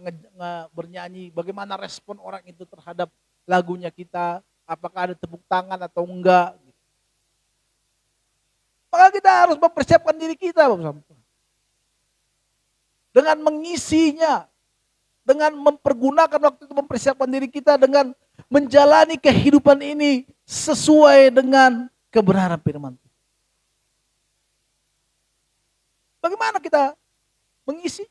bernyanyi. Bagaimana respon orang itu terhadap lagunya kita, apakah ada tepuk tangan atau enggak. Maka kita harus mempersiapkan diri kita, Bapak. Dengan mengisinya, dengan mempergunakan waktu itu mempersiapkan diri kita dengan menjalani kehidupan ini sesuai dengan kebenaran firman Tuhan. Bagaimana kita mengisi?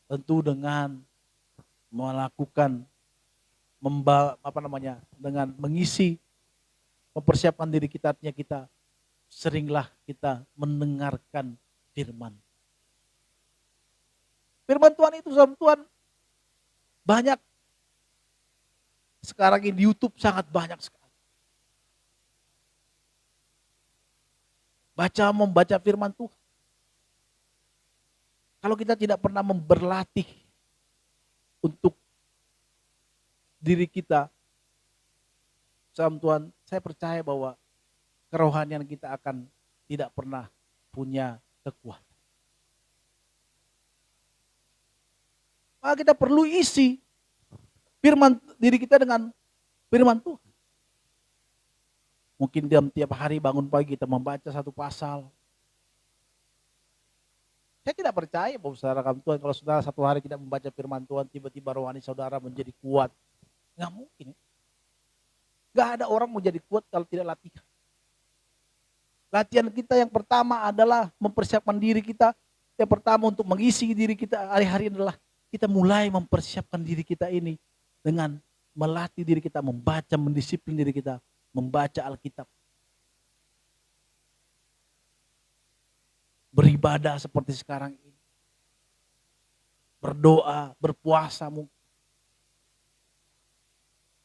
Tentu dengan melakukan dengan mengisi, mempersiapkan diri kita, artinya kita seringlah kita mendengarkan firman. Firman Tuhan itu sama Tuhan banyak. Sekarang ini di YouTube sangat banyak sekali. Membaca firman Tuhan. Kalau kita tidak pernah berlatih untuk diri kita, sama Tuhan, saya percaya bahwa kerohanian kita akan tidak pernah punya kekuatan. Maka kita perlu isi firman diri kita dengan firman Tuhan. Mungkin dalam tiap hari bangun pagi kita membaca satu pasal. Saya tidak percaya bahwa saudara Tuhan, kalau saudara satu hari tidak membaca firman Tuhan, tiba-tiba rohani saudara menjadi kuat. Nggak mungkin. Nggak ada orang menjadi kuat kalau tidak latihan. Latihan kita yang pertama adalah mempersiapkan diri kita. Yang pertama untuk mengisi diri kita hari-hari adalah kita mulai mempersiapkan diri kita ini dengan melatih diri kita, membaca, mendisiplin diri kita, membaca Alkitab. Beribadah seperti sekarang ini. Berdoa, berpuasa mungkin.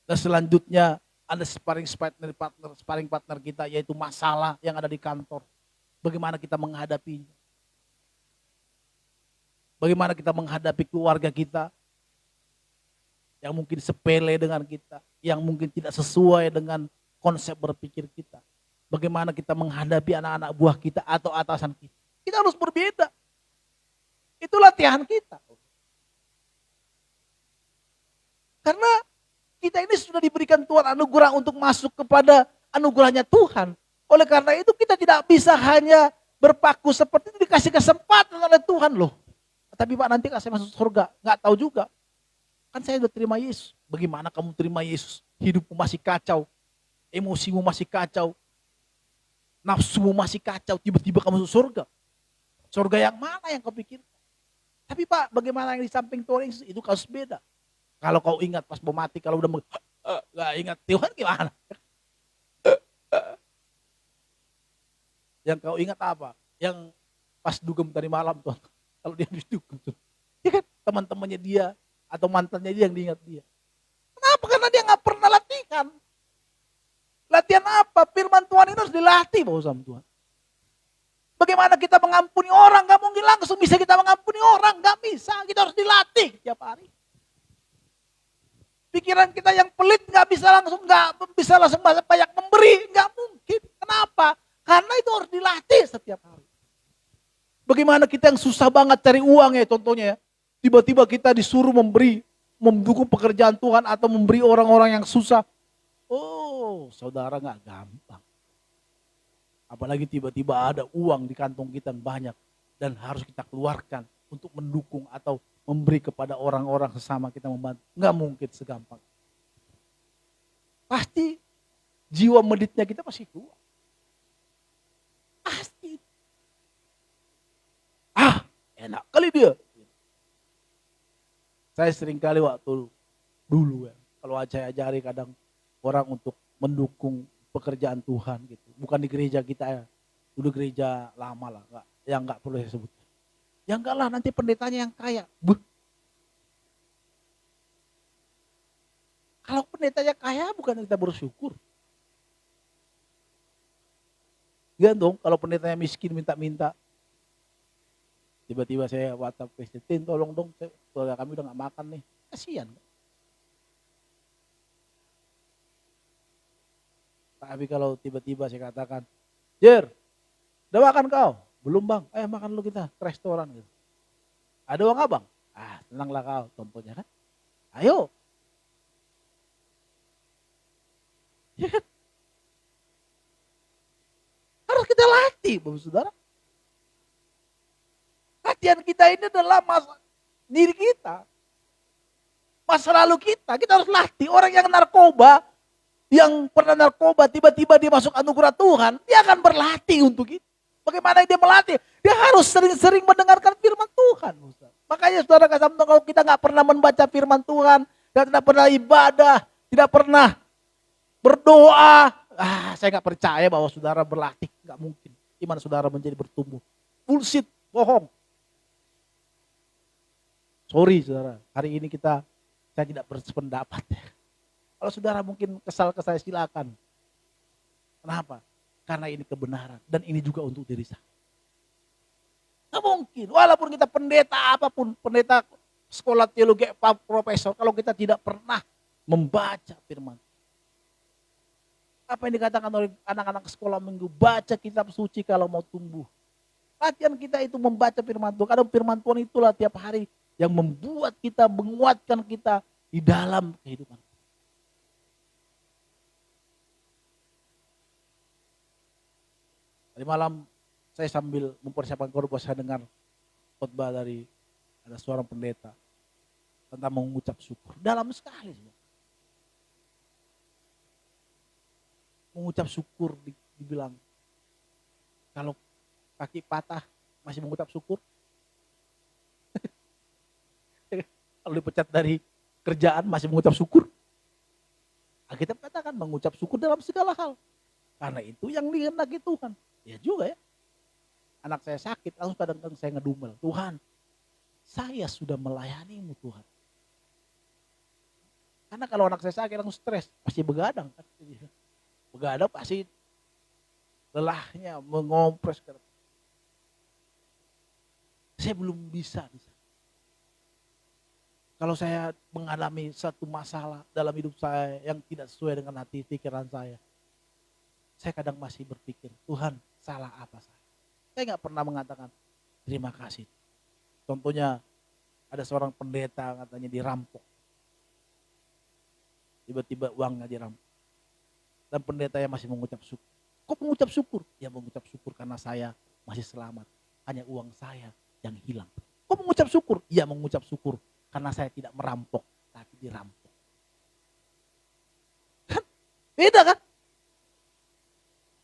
Dan selanjutnya ada sparring partner kita, yaitu masalah yang ada di kantor. Bagaimana kita menghadapinya. Bagaimana kita menghadapi keluarga kita yang mungkin sepele dengan kita, yang mungkin tidak sesuai dengan konsep berpikir kita. Bagaimana kita menghadapi anak-anak buah kita atau atasan kita. Kita harus berbeda. Itu latihan kita. Karena kita ini sudah diberikan Tuhan anugerah untuk masuk kepada anugerahnya Tuhan. Oleh karena itu kita tidak bisa hanya berpaku seperti itu dikasih kesempatan oleh Tuhan loh. Tapi Pak nanti kan saya masuk surga, nggak tahu juga. Kan saya udah terima Yesus. Bagaimana kamu terima Yesus? Hidupmu masih kacau, emosimu masih kacau, nafsumu masih kacau, tiba-tiba kamu masuk surga. Surga yang mana yang kau pikir? Tapi Pak, bagaimana yang di samping Tuhan Yesus itu kasus beda. Kalau kau ingat pas mau mati, kalau udah nggak ingat Tuhan gimana? Yang kau ingat apa? Yang pas dugem tadi malam Tuhan. Kalau dia habis dugem tuh. Ya kan teman-temannya dia atau mantannya dia yang diingat dia. Kenapa? Karena dia nggak pernah latihan. Latihan apa? Firman Tuhan ini harus dilatih bahwa sama Tuhan. Bagaimana kita mengampuni orang? Gak mungkin langsung bisa kita mengampuni orang. Gak bisa. Kita harus dilatih tiap hari. Pikiran kita yang pelit gak bisa langsung banyak memberi. Gak mungkin. Kenapa? Karena itu harus dilatih setiap hari. Bagaimana kita yang susah banget cari uang ya contohnya ya. Tiba-tiba kita disuruh memberi, mendukung pekerjaan Tuhan atau memberi orang-orang yang susah. Oh, saudara gak gampang. Apalagi tiba-tiba ada uang di kantong kita yang banyak dan harus kita keluarkan untuk mendukung atau memberi kepada orang-orang sesama kita membantu. Nggak mungkin segampang. Pasti jiwa meditnya kita pasti kuat. Pasti. Enak kali dia. Saya sering kali waktu dulu ya, kalau saya ajari kadang orang untuk mendukung pekerjaan Tuhan gitu. Bukan di gereja kita ya. Dulu gereja lama lah, yang enggak perlu saya sebut. Ya enggak lah, nanti pendetanya yang kaya. Kalau pendetanya kaya bukan kita bersyukur. Iya dong, kalau pendetanya miskin minta-minta. Tiba-tiba saya WhatsApp Presiden, tolong dong, keluarga kami udah enggak makan nih. Kasihan. Tapi kalau tiba-tiba saya katakan, Jer, udah makan kau? Belum bang, ayo makan lu kita ke restoran gitu. Ada uang abang? Tenanglah kau, contohnya kan. Ayo. Ya kan? Harus kita latih, Bapak Saudara. Latihan kita ini adalah diri kita. Masa lalu kita harus latih. Orang yang narkoba, yang pernah narkoba, tiba-tiba dia masuk anugerah Tuhan, dia akan berlatih untuk itu. Bagaimana dia melatih? Dia harus sering-sering mendengarkan firman Tuhan. Makanya saudara kalau kita nggak pernah membaca firman Tuhan, dan tidak pernah ibadah, tidak pernah berdoa, saya nggak percaya bahwa saudara berlatih. Nggak mungkin. Gimana saudara menjadi bertumbuh? Bullshit, bohong. Sorry saudara, hari ini saya tidak berpendapat. Kalau saudara mungkin kesal ke saya silakan. Kenapa? Karena ini kebenaran dan ini juga untuk diri saya. Nggak mungkin, walaupun kita pendeta apapun, pendeta sekolah teologi, profesor, kalau kita tidak pernah membaca firman. Apa yang dikatakan oleh anak-anak sekolah minggu, baca kitab suci kalau mau tumbuh. Latihan kita itu membaca firman Tuhan. Karena firman Tuhan itulah tiap hari yang membuat kita, menguatkan kita di dalam kehidupan. Tadi malam saya sambil mempersiapkan khotbah, saya dengar khotbah dari ada seorang pendeta tentang mengucap syukur. Dalam sekali. Mengucap syukur dibilang. Kalau kaki patah masih mengucap syukur. Kalau dipecat dari kerjaan masih mengucap syukur. Alkitab katakan mengucap syukur dalam segala hal. Karena itu yang dikehendaki Tuhan. Ya juga ya. Anak saya sakit, langsung kadang-kadang saya ngedumel. Tuhan, saya sudah melayanimu Tuhan. Karena kalau anak saya sakit langsung stres, pasti begadang. Begadang pasti lelahnya mengompres. Saya belum bisa. Kalau saya mengalami satu masalah dalam hidup saya yang tidak sesuai dengan hati pikiran saya kadang masih berpikir, Tuhan salah apa saya? Saya nggak pernah mengatakan terima kasih. Contohnya ada seorang pendeta katanya dirampok. Tiba-tiba uangnya dirampok. Dan pendetanya masih mengucap syukur. Kok mengucap syukur? Ya mengucap syukur karena saya masih selamat. Hanya uang saya yang hilang. Kok mengucap syukur? Iya mengucap syukur. Karena saya tidak merampok, tapi dirampok. Kan? Beda kan?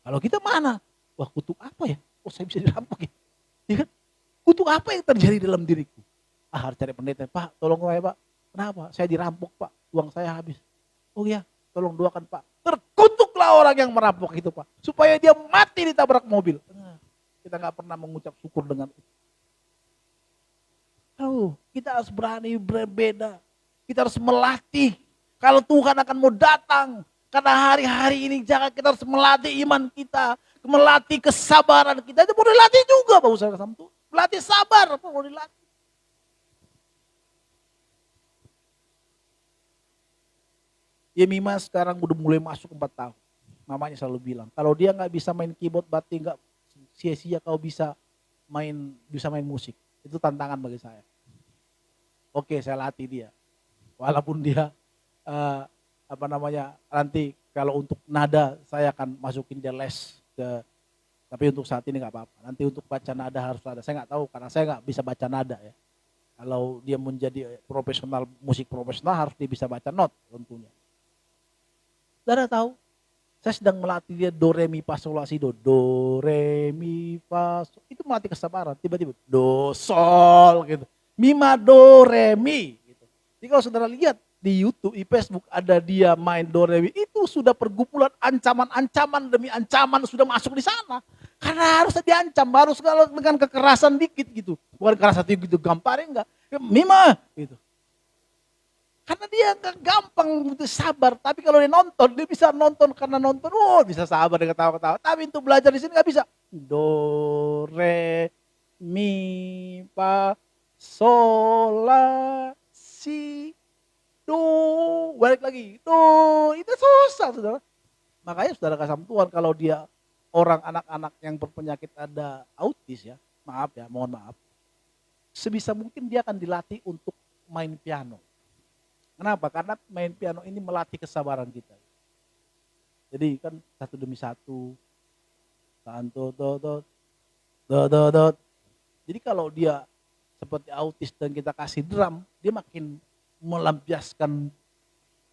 Kalau kita mana? Wah kutuk apa ya? Oh saya bisa dirampok ya? Ya kan? Kutuk apa yang terjadi dalam diriku? Harus cari pendeta. Pak tolong saya Pak. Kenapa? Saya dirampok Pak. Uang saya habis. Oh iya tolong doakan Pak. Terkutuklah orang yang merampok itu Pak. Supaya dia mati ditabrak mobil. Kita gak pernah mengucap syukur dengan itu. Kita harus berani berbeda. Kita harus melatih. Kalau Tuhan akan mau datang. Karena hari-hari ini jangan kita harus melatih iman kita. Melatih kesabaran kita. Itu mau dilatih juga Pak Ustaz. Melatih sabar. Mau dilatih. Yemima sekarang udah mulai masuk 4 tahun. Mamanya selalu bilang, kalau dia nggak bisa main keyboard berarti nggak sia-sia kau bisa main musik. Itu tantangan bagi saya. Oke, saya latih dia. Walaupun dia nanti kalau untuk nada saya akan masukin dia les tapi untuk saat ini nggak apa-apa. Nanti untuk baca nada harus ada. Saya nggak tahu karena saya nggak bisa baca nada ya. Kalau dia menjadi profesional musik profesional harus dia bisa baca not tentunya. Saudara tahu, saya sedang melatih dia do re mi fa sol la si do. Do re mi fa sol. Itu melatih kesabaran. Tiba-tiba do sol gitu. Mi ma do re mi gitu. Jadi kalau saudara lihat di YouTube, di Facebook ada dia main do re mi, itu sudah pergumulan ancaman-ancaman demi ancaman sudah masuk di sana. Karena harus diancam, harus kalau dengan kekerasan dikit gitu. Bukan kekerasan gitu gampang enggak. Mima gitu. Karena dia nggak gampang butuh sabar, tapi kalau dia nonton, dia bisa nonton karena nonton, bisa sabar dengan ketawa-ketawa. Tapi untuk belajar di sini nggak bisa. Do, re, mi, fa, sol, la, si, do, balik lagi, do, itu susah saudara. Makanya saudara kasih Tuhan kalau dia orang anak-anak yang berpenyakit ada autis ya, mohon maaf. Sebisa mungkin dia akan dilatih untuk main piano. Kenapa? Karena main piano ini melatih kesabaran kita. Jadi kan satu demi satu. Jadi kalau dia seperti autis dan kita kasih drum, dia makin melampiaskan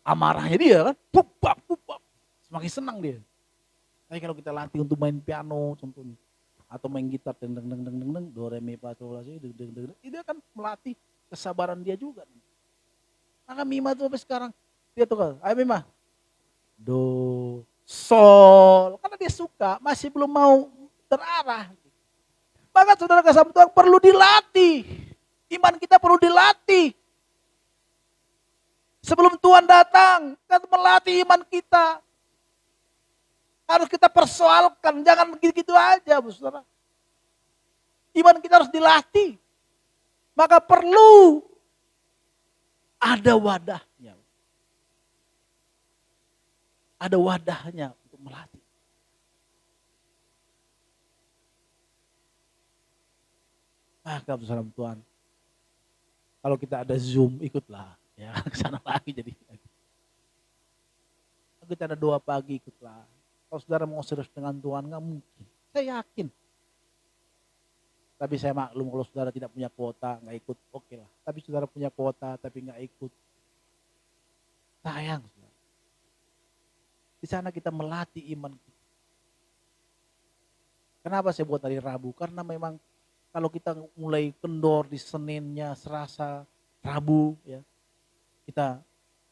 amarahnya dia kan. Pupak. Semakin senang dia. Tapi kalau kita latih untuk main piano contohnya. Atau main gitar, deng, do, re, mi, fa, sol, la, si, deng. Itu akan melatih kesabaran dia juga. Maka Mima tuh sampai sekarang, dia tuh kan, ayo Mima, do, sol, karena dia suka, masih belum mau terarah. Maka saudara kasih Tuhan perlu dilatih, iman kita perlu dilatih. Sebelum Tuhan datang, kita melatih iman kita. Harus kita persoalkan, jangan begitu-gitu aja, saudara. Iman kita harus dilatih. Maka perlu ada wadahnya. Ada wadahnya untuk melatih. Maka saudara Tuhan, kalau kita ada Zoom ikutlah, ya ke sana lagi jadi. Kalau kita ada doa pagi ikutlah. Kalau saudara mau serius dengan Tuhan nggak mungkin. Saya yakin. Tapi saya maklum kalau saudara tidak punya kuota nggak ikut, oke lah. Tapi saudara punya kuota tapi nggak ikut, sayang. Saudara. Di sana kita melatih iman kita. Kenapa saya buat hari Rabu? Karena memang kalau kita mulai kendor di Seninnya, Selasa, Rabu, ya kita.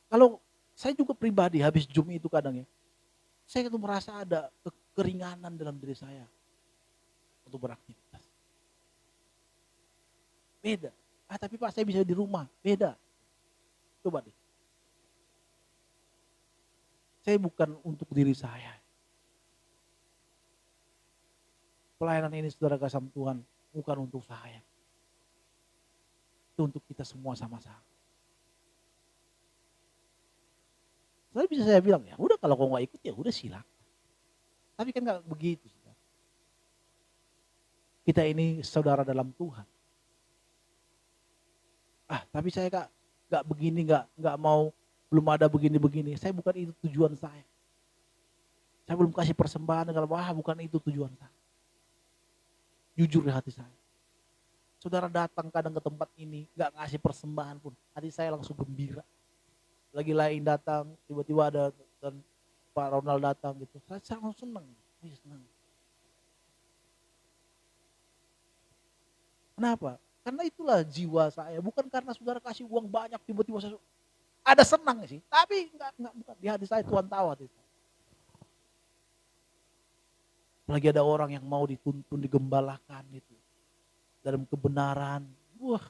Kalau saya juga pribadi habis Zoom itu kadang ya, saya itu merasa ada kekeringanan dalam diri saya untuk beraktivitas. Beda. Tapi Pak saya bisa di rumah. Beda. Coba deh. Saya bukan untuk diri saya. Pelayanan ini saudara kasih Tuhan bukan untuk saya. Itu untuk kita semua sama-sama. Tapi bisa saya bilang ya udah kalau kau nggak ikut ya udah silakan. Tapi kan nggak begitu. Saudara. Kita ini saudara dalam Tuhan. Tapi saya nggak begini, nggak mau, belum ada begini. Saya bukan itu tujuan saya. Saya belum kasih persembahan, bukan itu tujuan saya. jujur di hati saya. Saudara datang kadang ke tempat ini, gak ngasih persembahan pun, hati saya langsung gembira. Lagi lain datang, tiba-tiba ada dan Pak Ronald datang gitu, saya langsung senang. Senang. Kenapa? Karena itulah jiwa saya, bukan karena saudara kasih uang banyak tiba-tiba saya ada senang sih, tapi enggak bukan di hati saya Tuhan tahu hati saya. Apalagi ada orang yang mau dituntun, digembalakan gitu dalam kebenaran. Wah,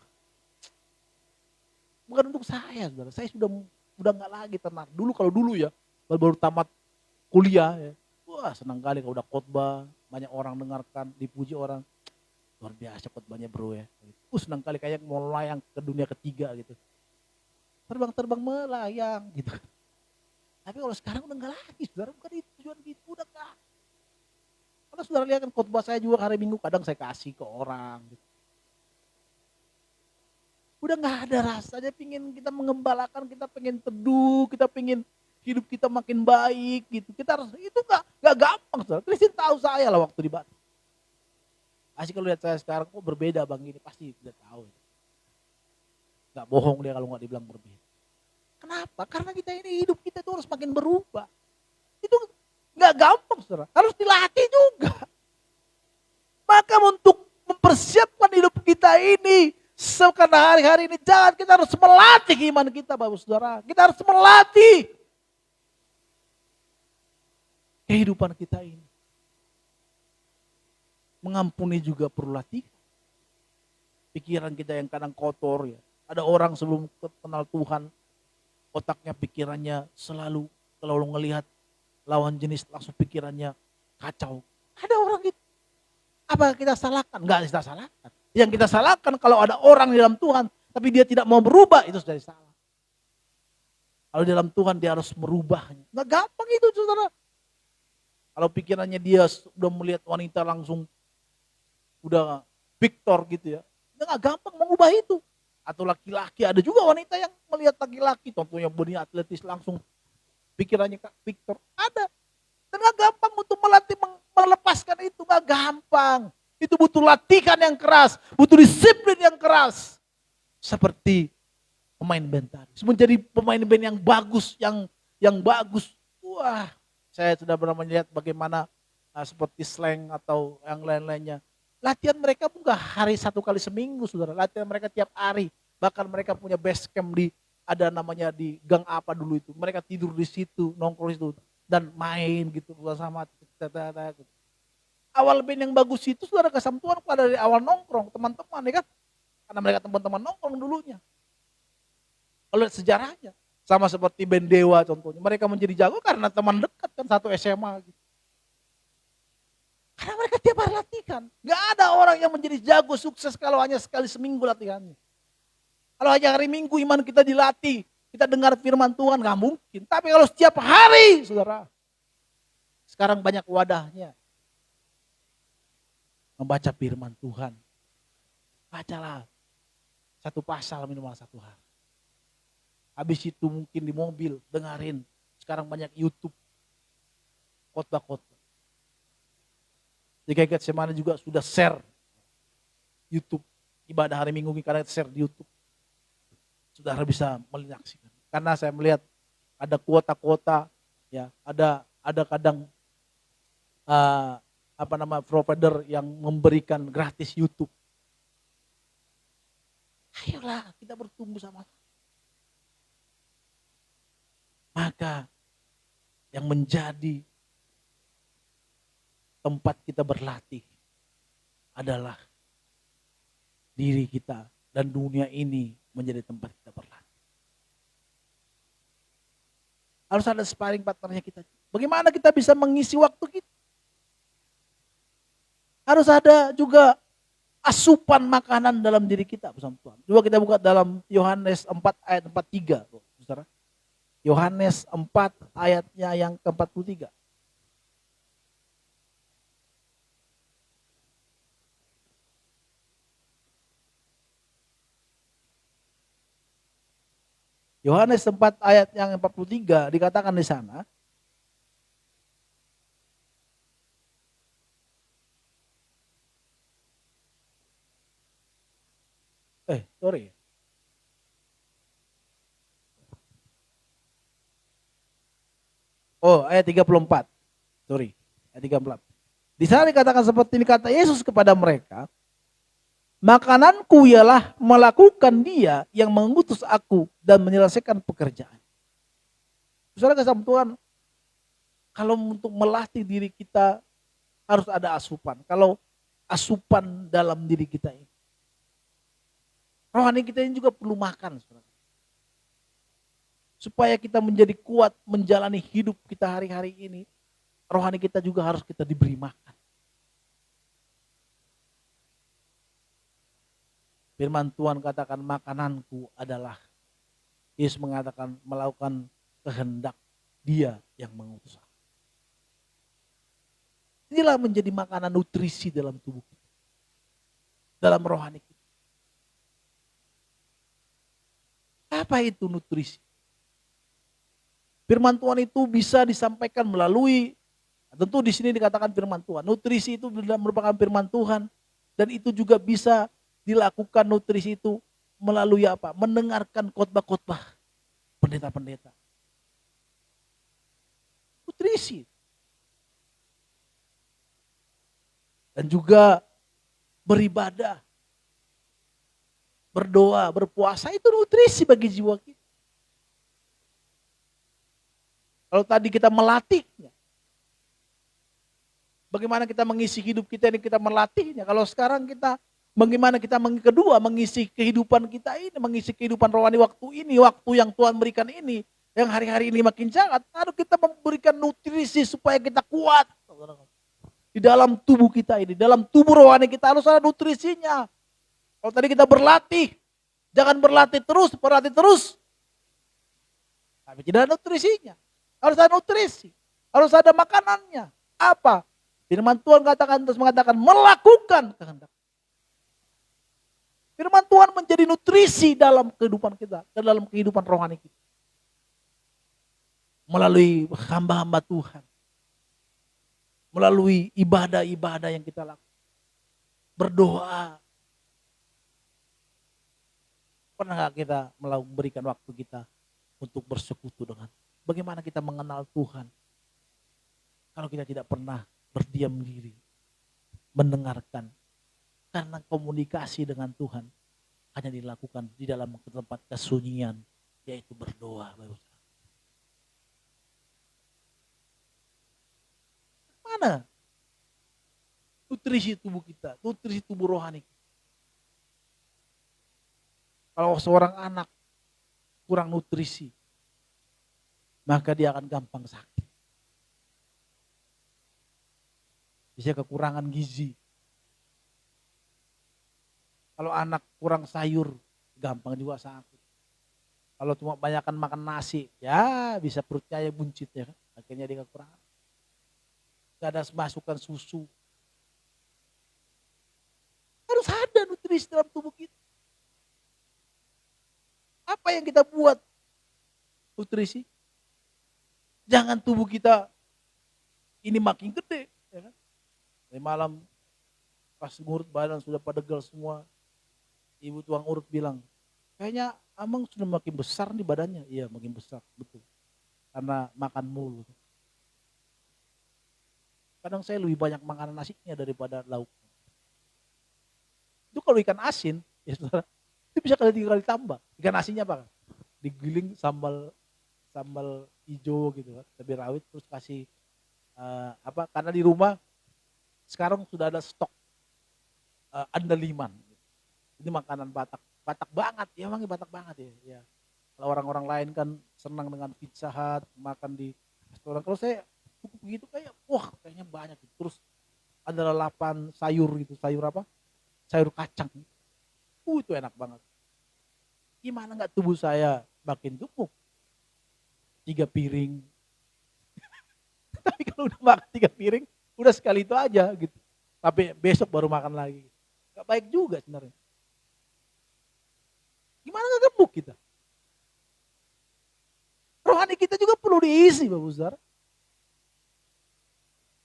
bukan untuk saya, saudara. Saya sudah nggak lagi tenang. Kalau dulu ya, baru tamat kuliah ya. Wah, senang kali kalau udah khotbah, banyak orang dengarkan, dipuji orang. Luar biasa khotbahnya bro ya. Senang kali kayak mau melayang ke dunia ketiga gitu. Terbang melayang gitu. Tapi kalau sekarang udah nggak lagi, saudara. Bukan itu tujuan gitu, udah nggak. Karena saudara lihat kan khotbah saya juga hari Minggu kadang saya kasih ke orang. Gitu. Udah nggak ada rasanya, pingin kita mengembalakan, kita pengen teduh, kita pengen hidup kita makin baik gitu. Kita harus itu nggak gampang, saudara. Kristen tahu saya lah waktu di Batu. Asik kalau lihat saya sekarang kok berbeda bang ini, pasti tidak tahu. Nggak bohong dia kalau nggak dibilang berbeda. Kenapa? Karena kita ini hidup kita itu harus makin berubah. Itu nggak gampang, saudara. Harus dilatih juga. Maka untuk mempersiapkan hidup kita ini, karena hari-hari ini jangan kita harus melatih iman kita, Bapak Saudara. Kita harus melatih kehidupan kita ini. Mengampuni juga perlu latihan. Pikiran kita yang kadang kotor ya. Ada orang sebelum kenal Tuhan, otaknya pikirannya selalu kalau ngelihat lawan jenis langsung pikirannya kacau. Ada orang gitu. Apa kita salahkan? Enggak kita salahkan. Yang kita salahkan kalau ada orang di dalam Tuhan, tapi dia tidak mau berubah, itu sudah salah. Kalau di dalam Tuhan dia harus merubahnya. Enggak gampang itu, saudara. Kalau pikirannya dia sudah melihat wanita langsung udah Victor gitu ya, enggak gampang mengubah itu. Atau laki-laki, ada juga wanita yang melihat laki-laki, contohnya bodi atletis langsung pikirannya Victor, ada. Dan enggak gampang untuk melatih melepaskan itu, enggak gampang. Itu butuh latihan yang keras, butuh disiplin yang keras. Seperti pemain band tadi. Menjadi pemain band yang bagus, yang bagus. Wah, saya sudah pernah melihat bagaimana seperti Slang atau yang lain-lainnya. Latihan mereka pun gak hari 1 kali seminggu, saudara. Latihan mereka tiap hari. Bahkan mereka punya base camp ada namanya di gang apa dulu itu. Mereka tidur di situ, nongkrong di situ. Dan main gitu bersama. Gitu. Awal band yang bagus itu saudara kesamtuan pada dari awal nongkrong, teman-teman ya kan. Karena mereka teman-teman nongkrong dulunya. Kalau lihat sejarahnya. Sama seperti band Dewa contohnya. Mereka menjadi jago karena teman dekat kan, satu SMA gitu. Karena mereka tiap hari latihan. Gak ada orang yang menjadi jago sukses kalau hanya sekali seminggu latihannya. Kalau hanya hari Minggu iman kita dilatih, kita dengar firman Tuhan, gak mungkin. Tapi kalau setiap hari, saudara. Sekarang banyak wadahnya. Membaca firman Tuhan. Bacalah 1 pasal minimal 1 hari. Habis itu mungkin di mobil, dengerin. Sekarang banyak YouTube. Khotbah-khotbah. Di KKT Semana juga sudah share YouTube. Ibadah hari Minggu karena share di YouTube. Saudara bisa menyaksikan. Karena saya melihat ada kuota-kuota, ya, ada kadang provider yang memberikan gratis YouTube. Ayolah kita bertumbuh sama. Maka yang menjadi tempat kita berlatih adalah diri kita, dan dunia ini menjadi tempat kita berlatih. Harus ada sparring partnernya kita. Bagaimana kita bisa mengisi waktu kita? Harus ada juga asupan makanan dalam diri kita bersama Tuhan. Coba kita buka dalam Yohanes 4 ayat 43. Saudara. Yohanes 4 ayatnya yang ke-43. Yohanes 4 ayat yang 43 dikatakan di sana. Oh, ayat 34. Sorry, ayat 34. Di sana dikatakan seperti ini, kata Yesus kepada mereka, makananku ialah melakukan Dia yang mengutus aku dan menyelesaikan pekerjaan. Saudara kasih Tuhan, kalau untuk melatih diri kita harus ada asupan. Kalau asupan dalam diri kita ini, rohani kita ini juga perlu makan, saudara. Supaya kita menjadi kuat menjalani hidup kita hari-hari ini, rohani kita juga harus kita diberi makan. Firman Tuhan katakan makananku adalah, Yesus mengatakan melakukan kehendak Dia yang mengutus aku. Inilah menjadi makanan nutrisi dalam tubuh kita, dalam rohani kita. Apa itu nutrisi? Firman Tuhan itu bisa disampaikan melalui, tentu di sini dikatakan firman Tuhan. Nutrisi itu merupakan firman Tuhan, dan itu juga bisa dilakukan nutrisi itu melalui apa? Mendengarkan khotbah-khotbah pendeta-pendeta. Nutrisi. Dan juga beribadah, berdoa, berpuasa itu nutrisi bagi jiwa kita. Kalau tadi kita melatihnya, bagaimana kita mengisi hidup kita ini, kita melatihnya. Kalau sekarang kita, bagaimana kita kedua mengisi kehidupan kita ini, mengisi kehidupan rohani waktu ini, waktu yang Tuhan berikan ini, yang hari-hari ini makin sangat, harus kita memberikan nutrisi supaya kita kuat. Di dalam tubuh kita ini, dalam tubuh rohani kita harus ada nutrisinya. Kalau tadi kita berlatih, jangan berlatih terus, tapi tidak ada nutrisinya. Harus ada nutrisi, harus ada makanannya. Apa? Firman Tuhan katakan, terus mengatakan melakukan kehendak. Firman Tuhan menjadi nutrisi dalam kehidupan kita, dalam kehidupan rohani kita. Melalui hamba-hamba Tuhan. Melalui ibadah-ibadah yang kita lakukan. Berdoa. Pernah gak kita memberikan waktu kita untuk bersekutu dengan, bagaimana kita mengenal Tuhan? Kalau kita tidak pernah berdiam diri, mendengarkan. Karena komunikasi dengan Tuhan hanya dilakukan di dalam tempat kesunyian, yaitu berdoa. Mana nutrisi tubuh kita, nutrisi tubuh rohani kita? Kalau seorang anak kurang nutrisi, maka dia akan gampang sakit. Bisa kekurangan gizi. Kalau anak kurang sayur, gampang juga sakit. Kalau cuma banyakkan makan nasi, ya bisa perutnya ya buncit ya kan. Akhirnya dia kekurangan. Gak ada masukan susu. Harus ada nutrisi dalam tubuh kita. Apa yang kita buat nutrisi? Jangan tubuh kita ini makin gede. Ya kan? Dari malam pas ngurut badan sudah pada pedegal semua. Ibu tuang urut bilang, kayaknya Amang sudah makin besar nih badannya. Iya makin besar, betul. Karena makan mulu. Kadang saya lebih banyak makan nasinya daripada lauk. Itu kalau ikan asin, ya saudara, itu bisa kali 3 kali tambah. Ikan asinnya apa? Digiling sambal hijau gitu kan, cabai rawit, terus kasih karena di rumah sekarang sudah ada stok andaliman. Ini makanan Batak banget, ya emang Batak banget ya. Kalau orang-orang lain kan senang dengan Pizza Hut, makan di restoran. Kalau saya cukup begitu kayak, wah kayaknya banyak. Terus ada lalapan sayur gitu, sayur apa? Sayur kacang. Itu enak banget. Gimana nggak tubuh saya makin gemuk? 3 piring. Tapi kalau udah makan 3 piring, udah sekali itu aja gitu. Tapi besok baru makan lagi. Gak baik juga sebenarnya. Gimana gak gemuk kita? Rohani kita juga perlu diisi, Bapak Saudara.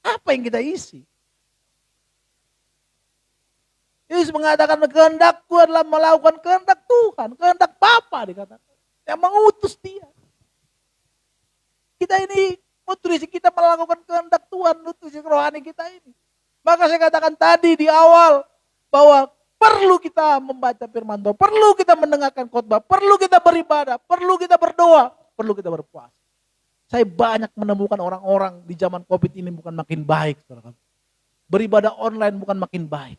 Apa yang kita isi? Yesus mengatakan kehendakku adalah melakukan kehendak Tuhan, kehendak Bapa dikatakan. Yang mengutus dia. Kita ini Nutrisi kita melakukan kehendak Tuhan, nutrisi rohani kita ini. Maka saya katakan tadi di awal bahwa perlu kita membaca firman Tuhan, perlu kita mendengarkan khotbah, perlu kita beribadah, perlu kita berdoa, perlu kita berpuasa. Saya banyak menemukan orang-orang di zaman Covid ini bukan makin baik, saudara. Beribadah online bukan makin baik.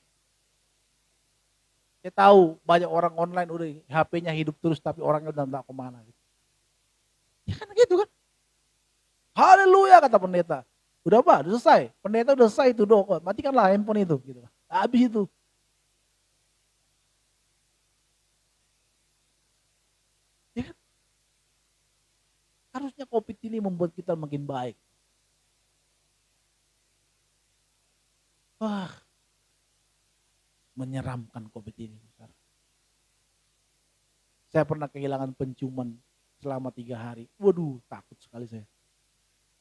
Saya tahu banyak orang online udah HP-nya hidup terus tapi orangnya udah enggak kemana. Ya kan gitu kan. Haleluya kata pendeta. Udah Pak, udah selesai. Pendeta udah selesai itu doa. Matikanlah handphone itu. Gitu. Habis itu. Ya kan? Harusnya Covid ini membuat kita makin baik. Wah, menyeramkan Covid ini. Saya pernah kehilangan penciuman selama 3 hari. Waduh, takut sekali saya.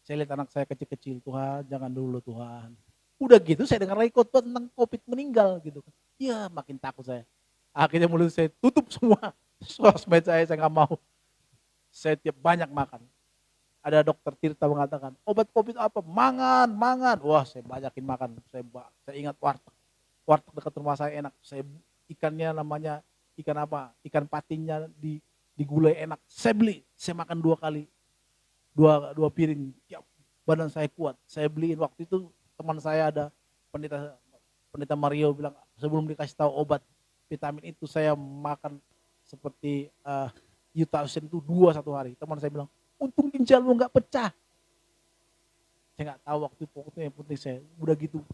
Saya lihat anak saya kecil-kecil, Tuhan jangan dulu Tuhan. Udah gitu saya dengar lagi khotbah tentang Covid meninggal gitu. Ya makin takut saya. Akhirnya mulut saya tutup semua. Sosmed saya nggak mau. Saya tiap banyak makan. Ada dokter Tirta mengatakan, obat Covid apa? Mangan. Wah saya banyakin makan. Saya ingat warteg. Warteg dekat rumah saya enak. Saya ikannya namanya ikan apa? Ikan patinnya digulai enak. Saya beli. Saya makan 2 kali. Dua piring, ya, badan saya kuat. Saya beliin waktu itu teman saya ada pendeta Mario bilang sebelum dikasih tahu obat vitamin itu saya makan seperti Utausen itu 2 satu hari. Teman saya bilang untung ginjal lu nggak pecah. Saya nggak tahu waktu itu yang penting saya udah gitu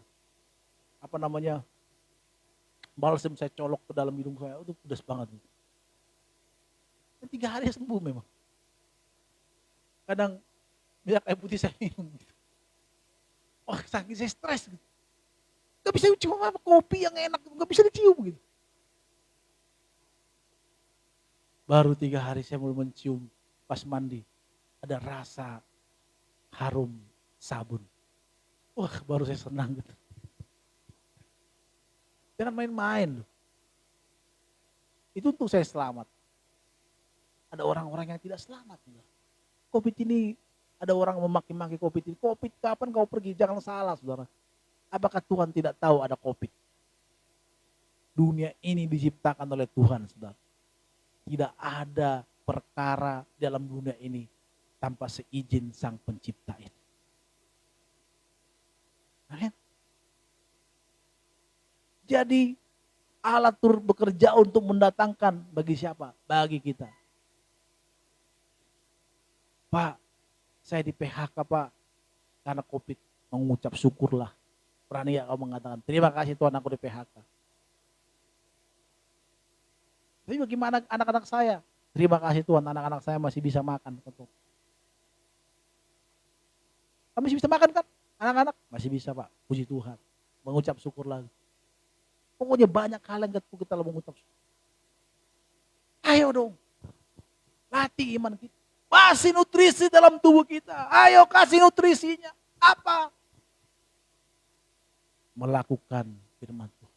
balsem saya colok ke dalam hidung saya itu pedas banget. 3 hari sembuh memang. Kadang minyak air putih saya minum gitu. Wah saking saya stres gitu. Gak bisa cium apa kopi yang enak, gak bisa dicium gitu. Baru 3 hari saya mulai mencium pas mandi. Ada rasa harum sabun. Wah baru saya senang gitu. Jangan main-main loh. Itu untuk saya selamat. Ada orang-orang yang tidak selamat. Covid ini, ada orang memaki-maki Covid ini. Covid kapan kau pergi? Jangan salah saudara. Apakah Tuhan tidak tahu ada Covid? Dunia ini diciptakan oleh Tuhan saudara. Tidak ada perkara dalam dunia ini tanpa seizin sang pencipta ini. Amin. Jadi Allah turut bekerja untuk mendatangkan bagi siapa? Bagi kita. Pak, saya di PHK Pak, karena Covid, mengucap syukurlah. Berani ya kau mengatakan, terima kasih Tuhan aku di PHK. Tapi bagaimana anak-anak saya? Terima kasih Tuhan, anak-anak saya masih bisa makan. Kamu masih bisa makan kan? Anak-anak masih bisa Pak, puji Tuhan. Mengucap syukurlah. Pokoknya banyak hal yang kita mengucap syukur. Ayo dong, latih iman kita. Kasih nutrisi dalam tubuh kita. Ayo kasih nutrisinya. Apa? Melakukan firman Tuhan.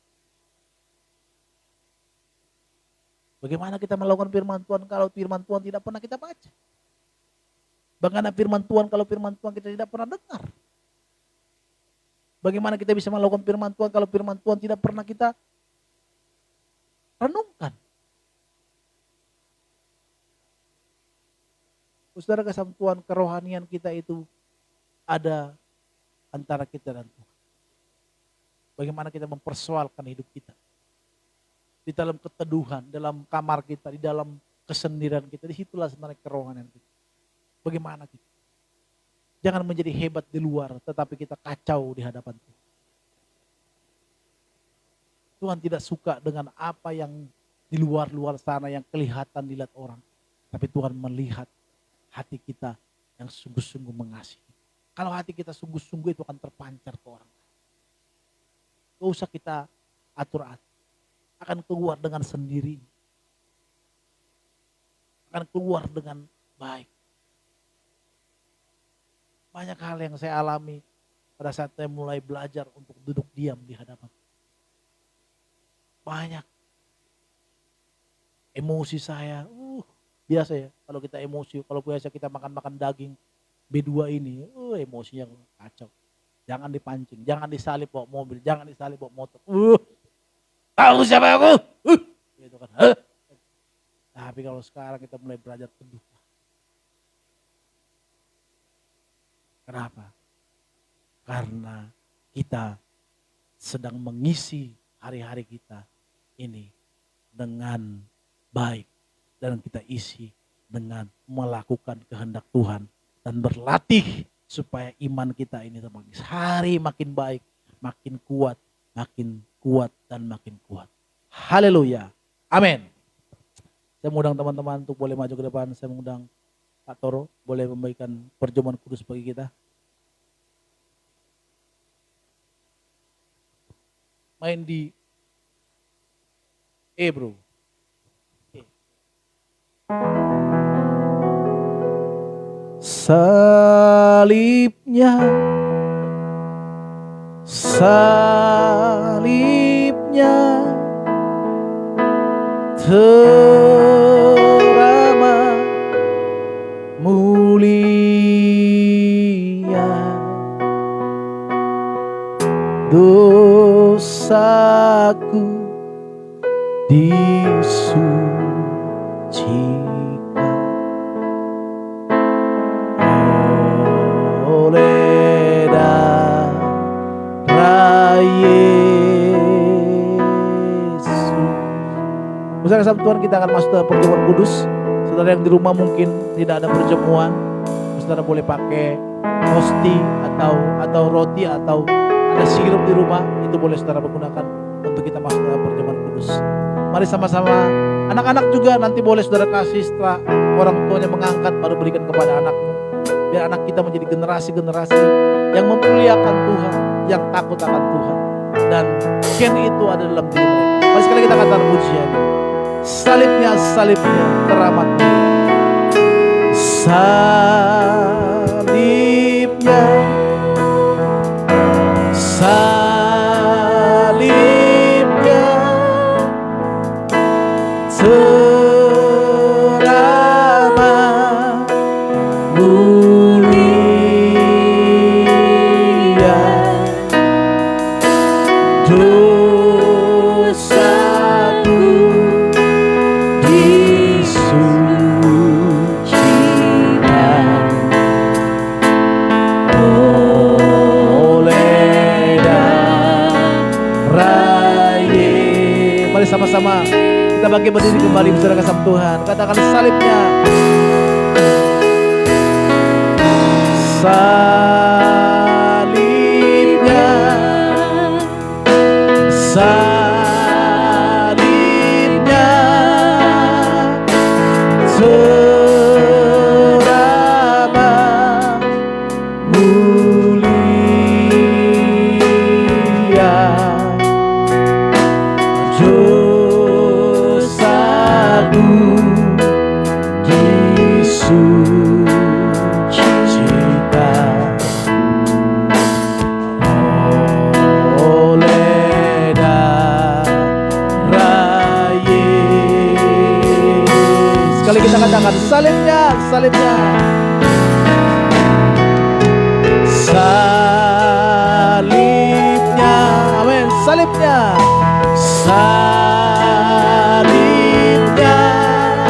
Bagaimana kita melakukan firman Tuhan kalau firman Tuhan tidak pernah kita baca? Bagaimana firman Tuhan kalau firman Tuhan kita tidak pernah dengar? Bagaimana kita bisa melakukan firman Tuhan kalau firman Tuhan tidak pernah kita renungkan? Saudara, kesatuan kerohanian kita itu ada antara kita dan Tuhan. Bagaimana kita mempersoalkan hidup kita. Di dalam keteduhan, dalam kamar kita, di dalam kesendirian kita. Disitulah sebenarnya kerohanian kita. Bagaimana kita. Jangan menjadi hebat di luar, tetapi kita kacau di hadapan Tuhan. Tuhan tidak suka dengan apa yang di luar-luar sana yang kelihatan dilihat orang. Tapi Tuhan melihat hati kita yang sungguh-sungguh mengasihi. Kalau hati kita sungguh-sungguh itu akan terpancar ke orang. Gak usah kita atur-atur. Akan keluar dengan sendiri. Akan keluar dengan baik. Banyak hal yang saya alami pada saat saya mulai belajar untuk duduk diam di hadapan. Banyak. Emosi saya, biasa ya, kalau kita emosi, kalau biasa kita makan-makan daging, B2 ini, emosinya kacau. Jangan dipancing, jangan disalip bawa mobil, jangan disalip bawa motor. Tahu siapa aku? Gitu kan. Tapi kalau sekarang kita mulai belajar teduh. Kenapa? Karena kita sedang mengisi hari-hari kita ini dengan baik. Dan kita isi dengan melakukan kehendak Tuhan. Dan berlatih supaya iman kita ini semakin hari makin baik, makin kuat, dan makin kuat. Haleluya. Amin. Saya mengundang teman-teman untuk boleh maju ke depan. Saya mengundang Pak Toro boleh memberikan perjamuan kudus bagi kita. Main di bro. Salibnya teramat mulia, dosaku disucikan oleh darah Yesus. Bersama Tuhan kita akan masuk dalam perjamuan kudus. Saudara yang di rumah mungkin tidak ada perjamuan, saudara boleh pakai tosti atau roti atau ada sirup di rumah, itu boleh saudara gunakan untuk kita masuk dalam perjamuan kudus. Mari sama-sama, anak-anak juga nanti boleh saudara kasih setelah orang tuanya mengangkat, baru berikan kepada anakmu. Biar anak kita menjadi generasi-generasi yang memuliakan Tuhan, yang takut akan Tuhan. Dan gen itu ada dalam diri mereka. Mari sekali kita katakan pujian. Salibnya teramat mulia. Salibnya teramat mulia, dosaku disucikan oleh darah Yesus. Mari sama-sama kita bagi berdiri kembali bersama kasih Tuhan. Katakan salibnya. Salibnya teramat mulia, dosaku disucikan oleh darah Yesus. Sekali kita katakan salibnya. Salibnya, amin. Salibnya,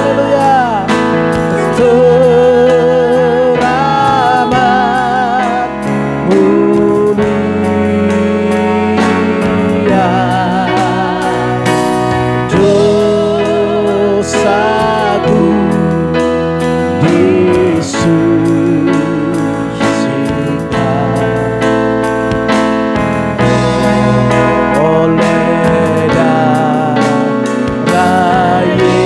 haleluya. Teramat mulia, dosaku disucikan oleh darah Yesus.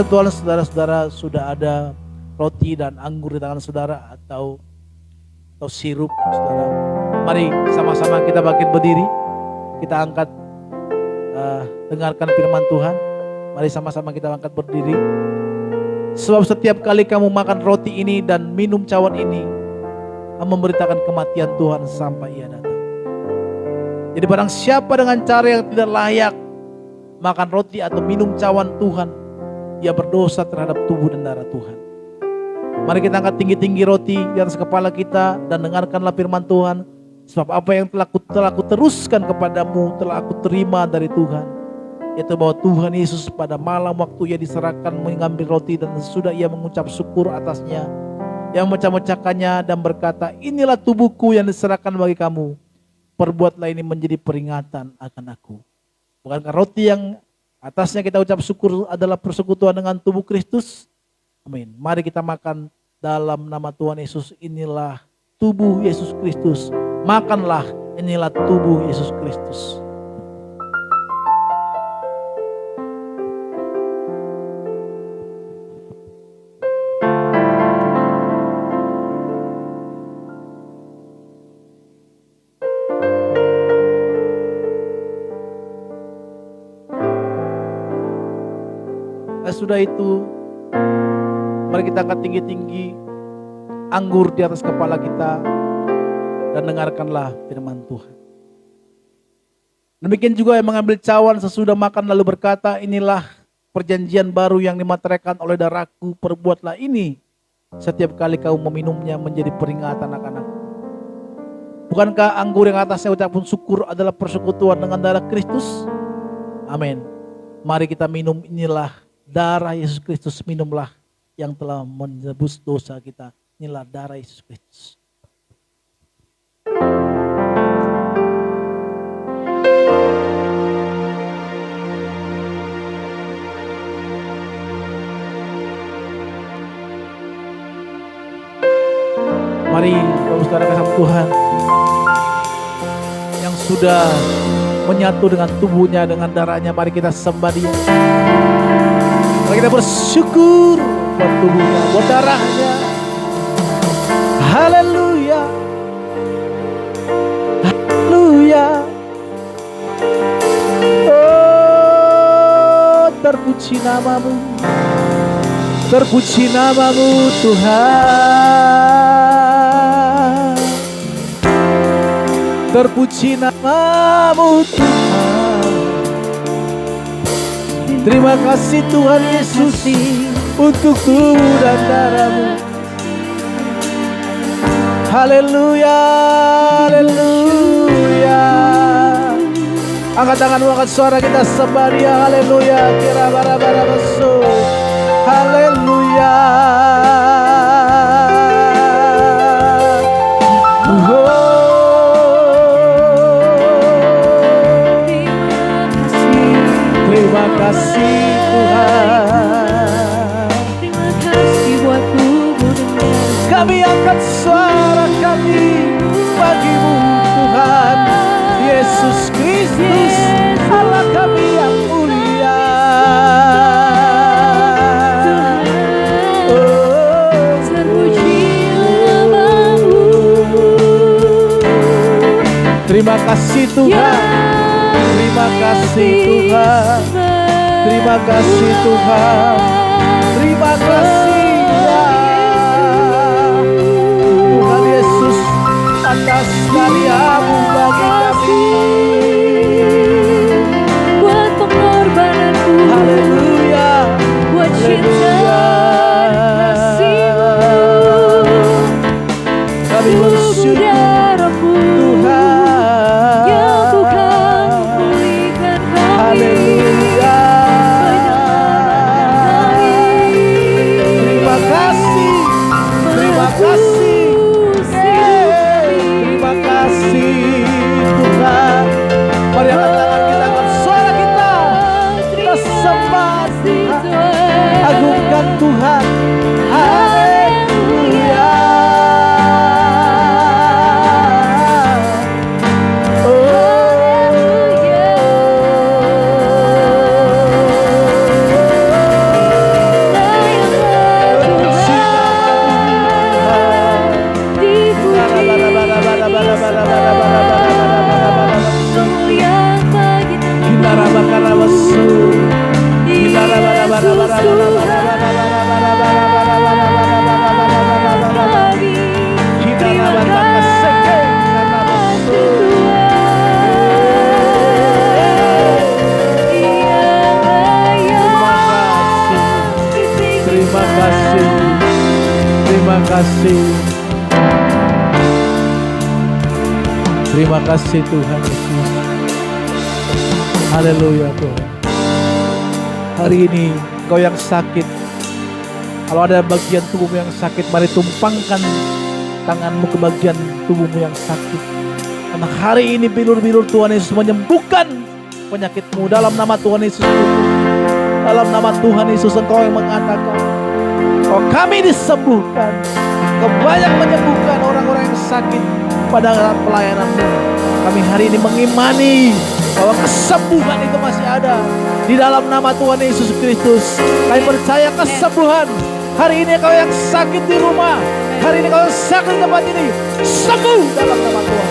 Tuhan, saudara-saudara sudah ada roti dan anggur di tangan saudara atau sirup saudara. Mari sama-sama kita bangkit berdiri, kita angkat dengarkan firman Tuhan. Mari sama-sama kita angkat berdiri. Sebab setiap kali kamu makan roti ini dan minum cawan ini, kamu memberitakan kematian Tuhan sampai Ia datang. Jadi barang siapa dengan cara yang tidak layak makan roti atau minum cawan Tuhan, ia berdosa terhadap tubuh dan darah Tuhan. Mari kita angkat tinggi-tinggi roti di atas kepala kita dan dengarkanlah firman Tuhan. Sebab apa yang telah aku teruskan kepadamu telah aku terima dari Tuhan, yaitu bahwa Tuhan Yesus pada malam waktu ia diserahkan mengambil roti dan sesudah ia mengucap syukur atasnya, yang memecah-mecahkannya dan berkata, inilah tubuhku yang diserahkan bagi kamu. Perbuatlah ini menjadi peringatan akan aku. Bukankah roti yang atasnya kita ucap syukur adalah persekutuan dengan tubuh Kristus? Amin. Mari kita makan dalam nama Tuhan Yesus. Inilah tubuh Yesus Kristus. Makanlah, inilah tubuh Yesus Kristus. Sudah itu, mari kita angkat tinggi-tinggi anggur di atas kepala kita dan dengarkanlah firman Tuhan. Demikian juga yang mengambil cawan sesudah makan lalu berkata, inilah perjanjian baru yang dimateraikan oleh darahku, perbuatlah ini setiap kali kau meminumnya menjadi peringatan akan aku. Bukankah anggur yang atasnya ucapan syukur adalah persekutuan dengan darah Kristus? Amin. Mari kita minum, inilah darah Yesus Kristus, minumlah yang telah menebus dosa kita. Inilah darah Yesus Kristus. Mari Bapak Saudara kasih Tuhan yang sudah menyatu dengan tubuhnya, dengan darahnya, mari kita sembah Dia. Mari kita bersyukur buat tubuhnya, buat darahnya. Haleluya, haleluya. Oh, terpuji namamu, terpuji namamu Tuhan. Terpuji namamu Tuhan. Terima kasih Tuhan Yesus untuk tubuh dan darahmu. Haleluya, haleluya. Angkat tanganmu, angkat suara, kita sembah Dia. Haleluya, kira bara-bara masuk. Haleluya. Terima kasih Tuhan. Terima kasih buat tubuh dan darah. Kami angkat suara kami bagimu Tuhan Yesus Kristus, Allah kami yang mulia. Oh, terpuji namamu. terima kasih Tuhan. Terima kasih Tuhan. Terima kasih Tuhan. Terima kasih ya Tuhan Yesus atas karya-Mu bagi kami. Buat pengorbananmu. Haleluya. Buat cinta dan kasih-Mu. Kami bersyukur darahmu Tuhan. yang Tuhan memulihkan kami. Haleluya. Terima kasih. Terima kasih. Terima kasih Tuhan. Terima kasih. Terima kasih Tuhan Yesus. Haleluya Tuhan. Hari ini Engkau yang sakit, kalau ada bagian tubuhmu yang sakit, mari tumpangkan tanganmu ke bagian tubuhmu yang sakit. Karena hari ini bilur-bilur Tuhan Yesus menyembuhkan penyakitmu dalam nama Tuhan Yesus. Dalam nama Tuhan Yesus Engkau yang mengatakan, oh kami disembuhkan. Engkau banyak menyembuhkan orang-orang yang sakit pada pelayananmu. Kami hari ini mengimani bahwa kesembuhan itu masih ada di dalam nama Tuhan Yesus Kristus. Kami percaya kesembuhan. Hari ini kau yang sakit di rumah, hari ini kau yang sakit di tempat ini, sembuh dalam nama Tuhan.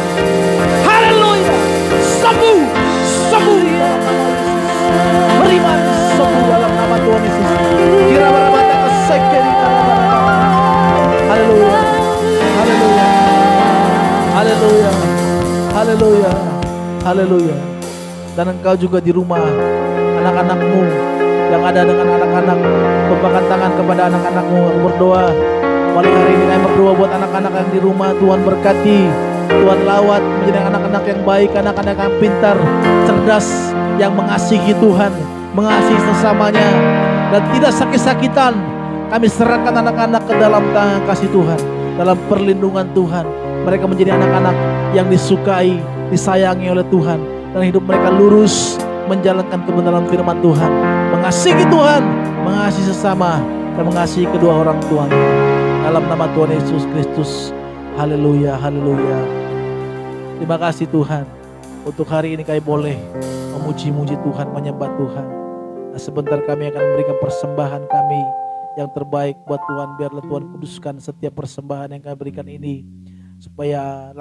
Haleluya, sembuh, sembuh dalam nama Yesus. Beriman sembuh dalam nama Tuhan Yesus. Kira beramata kesekeri. Haleluya, haleluya, haleluya, haleluya, haleluya. Dan engkau juga di rumah, anak-anakmu yang ada dengan anak-anak, tumpahkan tangan kepada anak-anakmu. Aku berdoa malam hari ini, kami berdoa buat anak-anak yang di rumah. Tuhan berkati, Tuhan lawat menjadi anak-anak yang baik, anak-anak yang pintar, cerdas, yang mengasihi Tuhan, mengasihi sesamanya, dan tidak sakit-sakitan. Kami serahkan anak-anak ke dalam tangan kasih Tuhan, dalam perlindungan Tuhan. Mereka menjadi anak-anak yang disukai, disayangi oleh Tuhan, dan hidup mereka lurus menjalankan kebenaran firman Tuhan, mengasihi Tuhan, mengasihi sesama, dan mengasihi kedua orang tuanya. Dalam nama Tuhan Yesus Kristus. Haleluya, haleluya. Terima kasih Tuhan. Untuk hari ini kami boleh memuji-muji Tuhan, menyembah Tuhan. Nah, sebentar kami akan memberikan persembahan kami yang terbaik buat Tuhan. Biarlah Tuhan kuduskan setiap persembahan yang kami berikan ini, supaya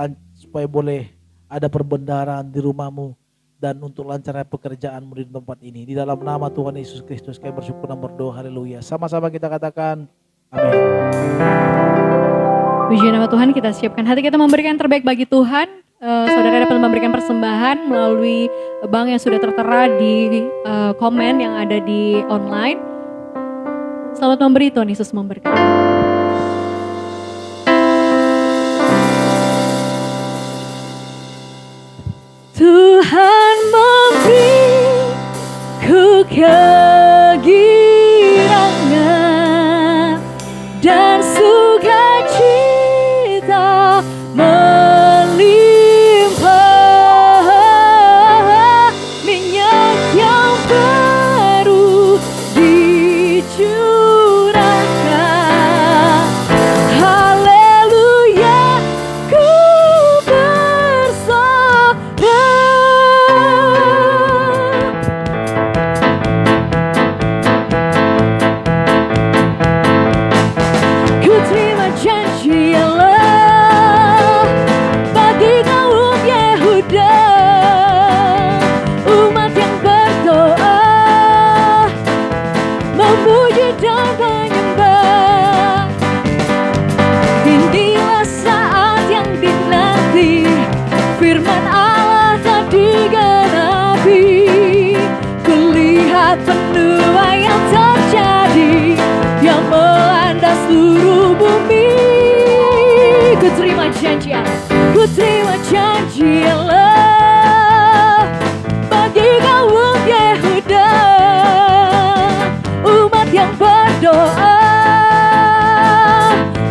boleh ada perbendaharaan di rumahmu dan untuk lancarnya pekerjaanmu di tempat ini. Di dalam nama Tuhan Yesus Kristus kami bersyukur dan berdoa. Haleluya. Sama-sama kita katakan amin. Puji nama Tuhan, kita siapkan hati kita memberikan yang terbaik bagi Tuhan. Saudara dapat memberikan persembahan melalui bank yang sudah tertera di komen yang ada di online. Selamat memberi, Tuhan Yesus memberkati. Tuhan memberi ku kegirangan dan sukacita melimpah, minyak yang baru dicurahkan. Haleluya, ku firman Allah tak digenapi. Kulihat penuaian yang terjadi, yang melanda seluruh bumi. Ku terima janji Allah, ku terima janji Allah bagi kaum Yehuda, umat yang berdoa,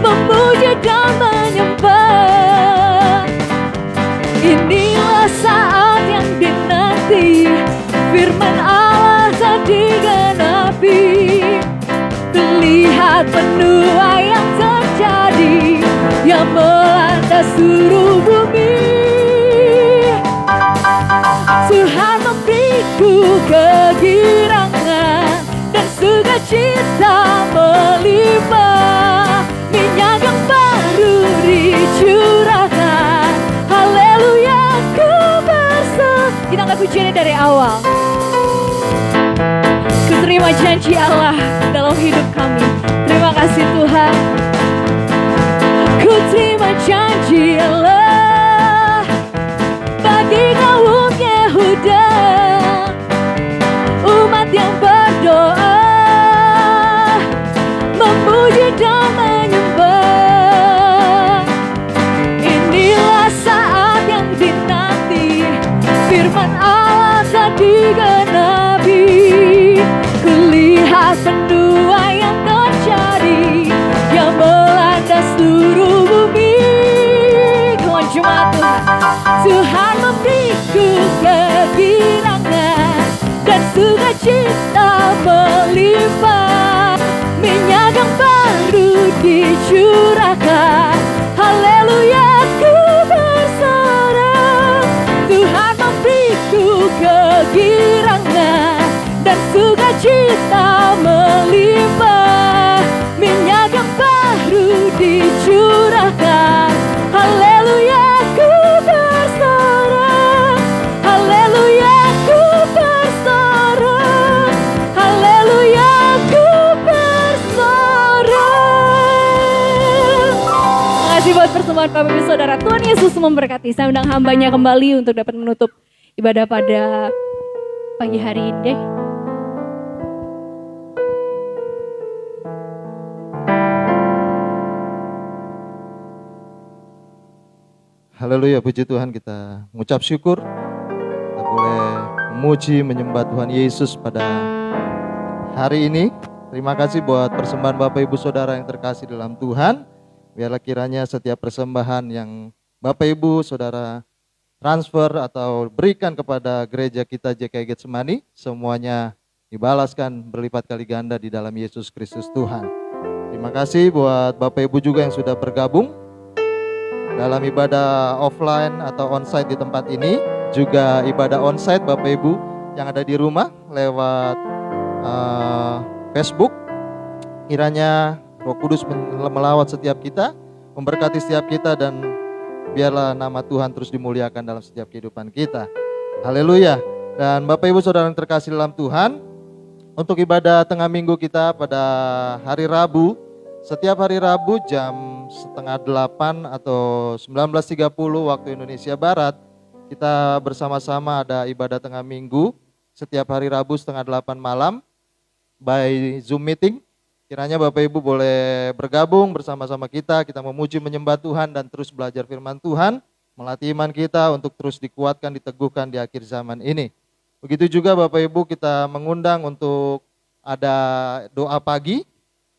memuji dan menyembah. Inilah saat yang dinanti, firman Allah tak digenapi. Lihat penuaian yang terjadi, yang melanda seluruh bumi. Tuhan memberiku kegirangan dan sukacita melimpah, minyak yang baru dicurahkan. Haleluya, ku bersama. Kita angkat pujiannya dari awal. Ku terima janji Allah dalam hidup kami. Terima kasih Tuhan. Ku terima janji Allah bagi kaum Yehuda, umat yang berdoa, memuji dan menyembah. digenapi. Kulihat penuaian yang terjadi, yang melanda seluruh bumi. Tuhan cuma Tuhan memberiku kegirangan dan sukacita melimpah. Minyak yang baru dicurahkan, haleluya ku bersorak. Tuhan memberiku kegirangan dan sukacita melimpah. Minyak yang baru dicurahkan, haleluya ku bersorak. Haleluya ku bersorak. Haleluya ku bersorak. Terima kasih buat persembahan Bapak Ibu Saudara. Tuhan Yesus memberkati. Saya undang hambanya kembali untuk dapat menutup ibadah pada pagi hari ini. Haleluya, puji Tuhan, kita mengucap syukur. Kita boleh memuji, menyembah Tuhan Yesus pada hari ini. Terima kasih buat persembahan Bapak Ibu Saudara yang terkasih dalam Tuhan. Biarlah kiranya setiap persembahan yang Bapak Ibu Saudara transfer atau berikan kepada gereja kita JKI Getsemani, semuanya dibalaskan berlipat kali ganda di dalam Yesus Kristus Tuhan. Terima kasih buat Bapak Ibu juga yang sudah bergabung dalam ibadah offline atau onsite di tempat ini, juga ibadah onsite Bapak Ibu yang ada di rumah lewat Facebook. Kiranya Roh Kudus melawat setiap kita, memberkati setiap kita, dan biarlah nama Tuhan terus dimuliakan dalam setiap kehidupan kita. Haleluya. Dan Bapak Ibu Saudara yang terkasih dalam Tuhan, untuk ibadah tengah minggu kita pada hari Rabu, setiap hari Rabu jam 7:30 atau 19.30 waktu Indonesia Barat, kita bersama-sama ada ibadah tengah minggu setiap hari Rabu 7:30 malam by Zoom meeting. Kiranya Bapak Ibu boleh bergabung bersama-sama kita memuji menyembah Tuhan dan terus belajar firman Tuhan, melatih iman kita untuk terus dikuatkan, diteguhkan di akhir zaman ini. Begitu juga Bapak Ibu kita mengundang untuk ada doa pagi.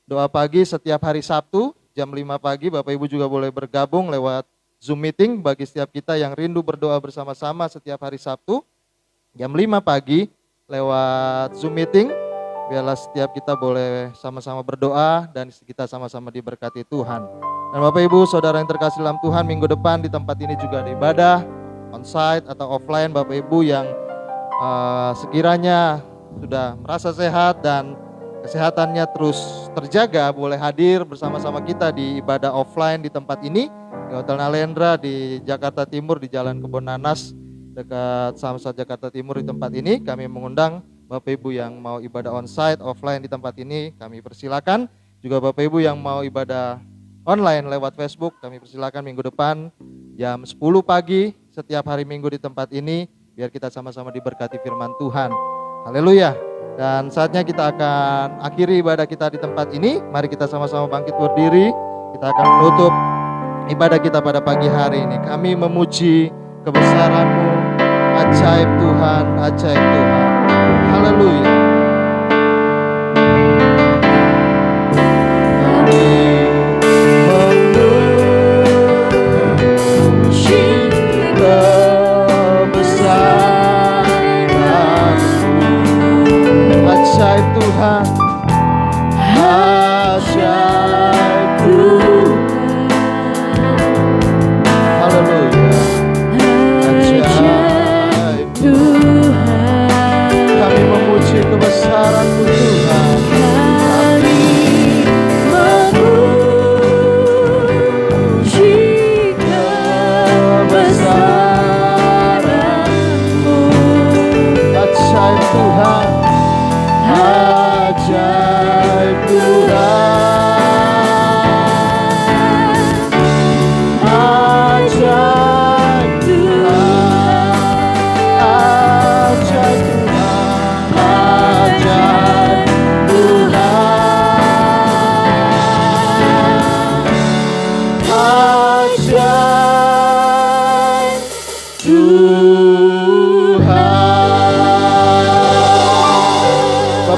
Doa pagi setiap hari Sabtu jam 5 pagi, Bapak Ibu juga boleh bergabung lewat Zoom meeting bagi setiap kita yang rindu berdoa bersama-sama setiap hari Sabtu jam 5 pagi lewat Zoom meeting. Biarlah setiap kita boleh sama-sama berdoa dan kita sama-sama diberkati Tuhan. Dan Bapak Ibu Saudara yang terkasih dalam Tuhan, minggu depan di tempat ini juga ada ibadah onsite atau offline. Bapak Ibu yang sekiranya sudah merasa sehat dan kesehatannya terus terjaga, boleh hadir bersama-sama kita di ibadah offline di tempat ini, di Hotel Nalendra di Jakarta Timur, di Jalan Kebon Nanas dekat Samsat Jakarta Timur. Di tempat ini kami mengundang Bapak Ibu yang mau ibadah onsite offline di tempat ini, kami persilakan. Juga Bapak Ibu yang mau ibadah online lewat Facebook, kami persilakan minggu depan jam 10 pagi setiap hari Minggu di tempat ini, biar kita sama-sama diberkati firman Tuhan. Haleluya. Dan saatnya kita akan akhiri ibadah kita di tempat ini. Mari kita sama-sama bangkit berdiri. Kita akan menutup ibadah kita pada pagi hari ini. Kami memuji kebesaran-Mu, ajaib Tuhan, ajaib Tuhan. Haleluya. Ajaib Tuhan, ajaib Tuhan. Haleluya. Ajaib Tuhan. Kami memuji kebesaran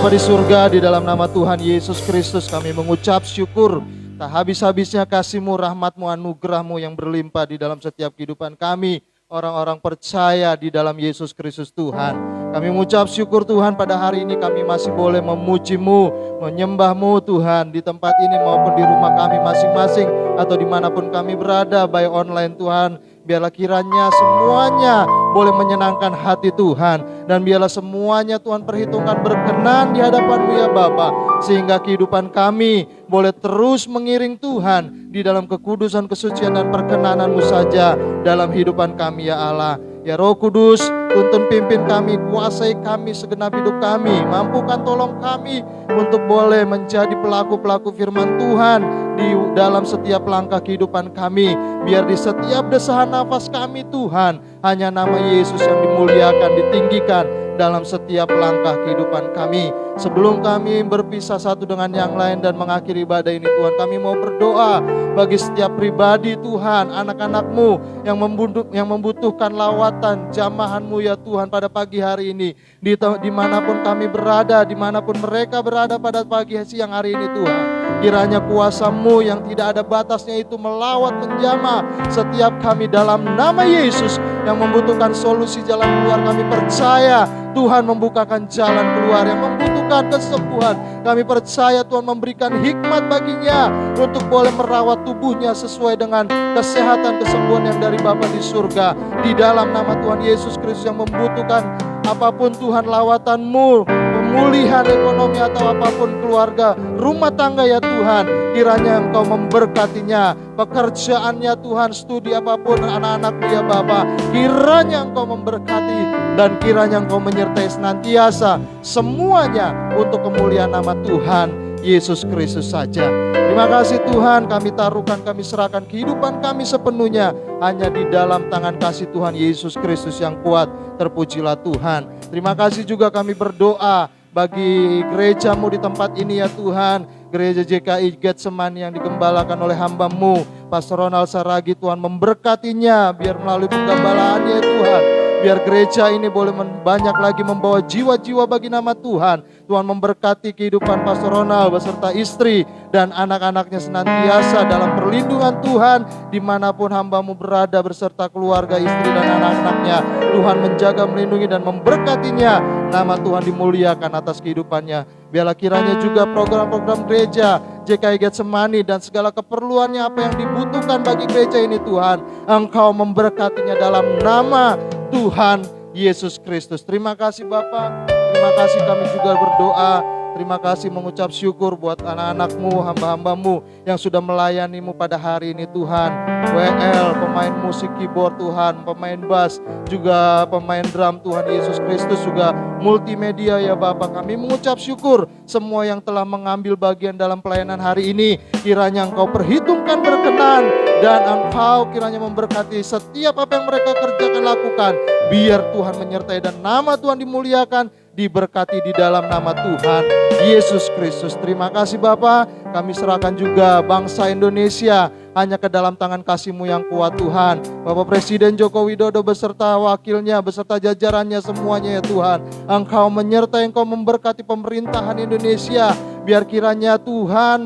Bapa di surga, di dalam nama Tuhan Yesus Kristus kami mengucap syukur. Tak habis-habisnya kasih-Mu, rahmat-Mu, anugerah-Mu yang berlimpah di dalam setiap kehidupan kami. Orang-orang percaya di dalam Yesus Kristus Tuhan. Kami mengucap syukur Tuhan, pada hari ini kami masih boleh memuji-Mu, menyembah-Mu Tuhan, di tempat ini maupun di rumah kami masing-masing, atau dimanapun kami berada, baik online Tuhan. Biarlah kiranya semuanya boleh menyenangkan hati Tuhan, dan biarlah semuanya Tuhan perhitungkan berkenan di hadapan-Mu ya Bapa, sehingga kehidupan kami boleh terus mengiring Tuhan di dalam kekudusan, kesucian dan perkenanan-Mu saja dalam kehidupan kami ya Allah. Ya Roh Kudus, tuntun pimpin kami, kuasai kami segenap hidup kami, mampukan tolong kami untuk boleh menjadi pelaku-pelaku firman Tuhan di dalam setiap langkah kehidupan kami. Biar di setiap desahan nafas kami Tuhan, hanya nama Yesus yang dimuliakan, ditinggikan dalam setiap langkah kehidupan kami. Sebelum kami berpisah satu dengan yang lain dan mengakhiri ibadah ini Tuhan, kami mau berdoa bagi setiap pribadi Tuhan, anak-anak-Mu yang membutuhkan lawatan jamahan-Mu ya Tuhan pada pagi hari ini. Dimanapun kami berada, dimanapun mereka berada pada pagi siang hari ini Tuhan, kiranya kuasa-Mu yang tidak ada batasnya itu melawat menjamah setiap kami dalam nama Yesus. Yang membutuhkan solusi jalan keluar, kami percaya Tuhan membukakan jalan keluar. Yang membutuhkan kesembuhan, kami percaya Tuhan memberikan hikmat baginya untuk boleh merawat tubuhnya sesuai dengan kesehatan kesembuhan yang dari Bapa di surga. Di dalam nama Tuhan Yesus Kristus, yang membutuhkan apapun Tuhan lawatan-Mu, pemulihan ekonomi atau apapun keluarga, rumah tangga ya Tuhan, kiranya Engkau memberkatinya, pekerjaannya Tuhan, studi apapun anak-anak-Mu ya Bapa, kiranya Engkau memberkati dan kiranya Engkau menyertai senantiasa semuanya untuk kemuliaan nama Tuhan Yesus Kristus saja. Terima kasih Tuhan, kami taruhkan, kami serahkan kehidupan kami sepenuhnya hanya di dalam tangan kasih Tuhan Yesus Kristus yang kuat. Terpujilah Tuhan. Terima kasih juga kami berdoa bagi gereja-Mu di tempat ini ya Tuhan, gereja JKI Getsemani yang digembalakan oleh hamba-Mu Pastor Ronald Saragi. Tuhan memberkatinya, biar melalui penggembalaannya ya Tuhan, biar gereja ini boleh banyak lagi membawa jiwa-jiwa bagi nama Tuhan. Tuhan memberkati kehidupan Pastor Ronald beserta istri dan anak-anaknya senantiasa dalam perlindungan Tuhan dimanapun hamba-Mu berada beserta keluarga, istri dan anak-anaknya. Tuhan menjaga, melindungi dan memberkatinya. Nama Tuhan dimuliakan atas kehidupannya. Biarlah kiranya juga program-program gereja JKI Getsemani dan segala keperluannya apa yang dibutuhkan bagi gereja ini Tuhan, Engkau memberkatinya dalam nama Tuhan Yesus Kristus. Terima kasih Bapa. Terima kasih, kami juga berdoa. Terima kasih, mengucap syukur buat anak-anak-Mu, hamba-hamba-Mu yang sudah melayani-Mu pada hari ini Tuhan. WL, pemain musik keyboard Tuhan, pemain bass, juga pemain drum Tuhan Yesus Kristus, juga multimedia ya Bapak. Kami mengucap syukur semua yang telah mengambil bagian dalam pelayanan hari ini. Kiranya Engkau perhitungkan berkenan dan Engkau kiranya memberkati setiap apa yang mereka kerjakan, lakukan. Biar Tuhan menyertai dan nama Tuhan dimuliakan, diberkati di dalam nama Tuhan Yesus Kristus. Terima kasih Bapa. Kami serahkan juga bangsa Indonesia hanya ke dalam tangan kasih-Mu yang kuat Tuhan. Bapak Presiden Joko Widodo beserta wakilnya, beserta jajarannya semuanya ya Tuhan. Engkau menyertai, Engkau memberkati pemerintahan Indonesia. Biar kiranya Tuhan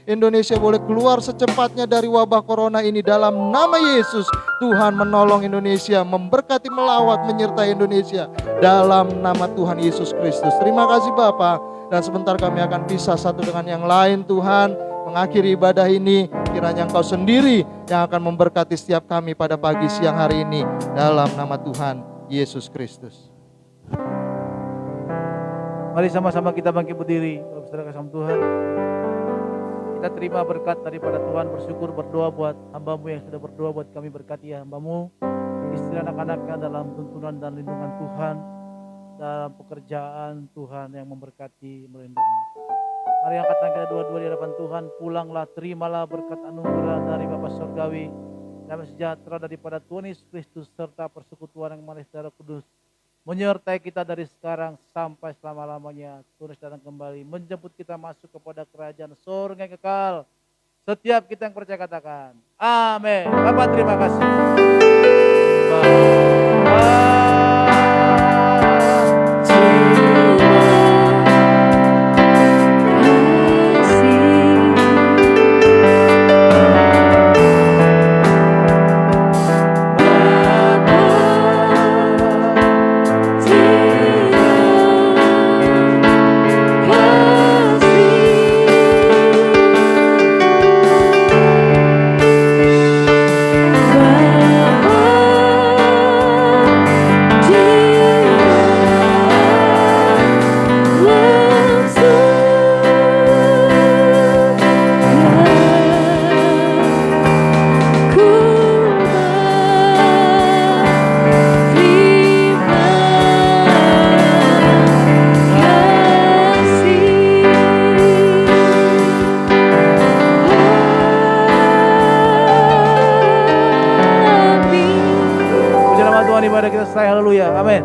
Indonesia boleh keluar secepatnya dari wabah corona ini dalam nama Yesus. Tuhan menolong Indonesia, memberkati, melawat, menyertai Indonesia dalam nama Tuhan Yesus Kristus. Terima kasih Bapa. Dan sebentar kami akan pisah satu dengan yang lain Tuhan. Mengakhiri ibadah ini, kiranya Engkau sendiri yang akan memberkati setiap kami pada pagi siang hari ini dalam nama Tuhan Yesus Kristus. Mari sama-sama kita bangkit berdiri, saudara kasih Tuhan. Kita terima berkat daripada Tuhan, bersyukur, berdoa buat hamba-Mu yang sudah berdoa buat kami, berkati ya hamba-Mu, istri anak-anaknya dalam tuntunan dan lindungan Tuhan, dalam pekerjaan Tuhan yang memberkati, melindungi. Mari angkat tangan kita dua-dua di hadapan Tuhan. Pulanglah, terimalah berkat anugerah dari Bapa Surgawi, damai sejahtera daripada Tuhan Yesus Kristus serta persekutuan yang manis darah kudus menyertai kita dari sekarang sampai selama-lamanya. Tuhan datang kembali menjemput kita masuk kepada kerajaan surga yang kekal. Setiap kita yang percaya katakan amin. Bapak terima kasih. Tuhan ibadah kita selesai. Haleluya. Amin.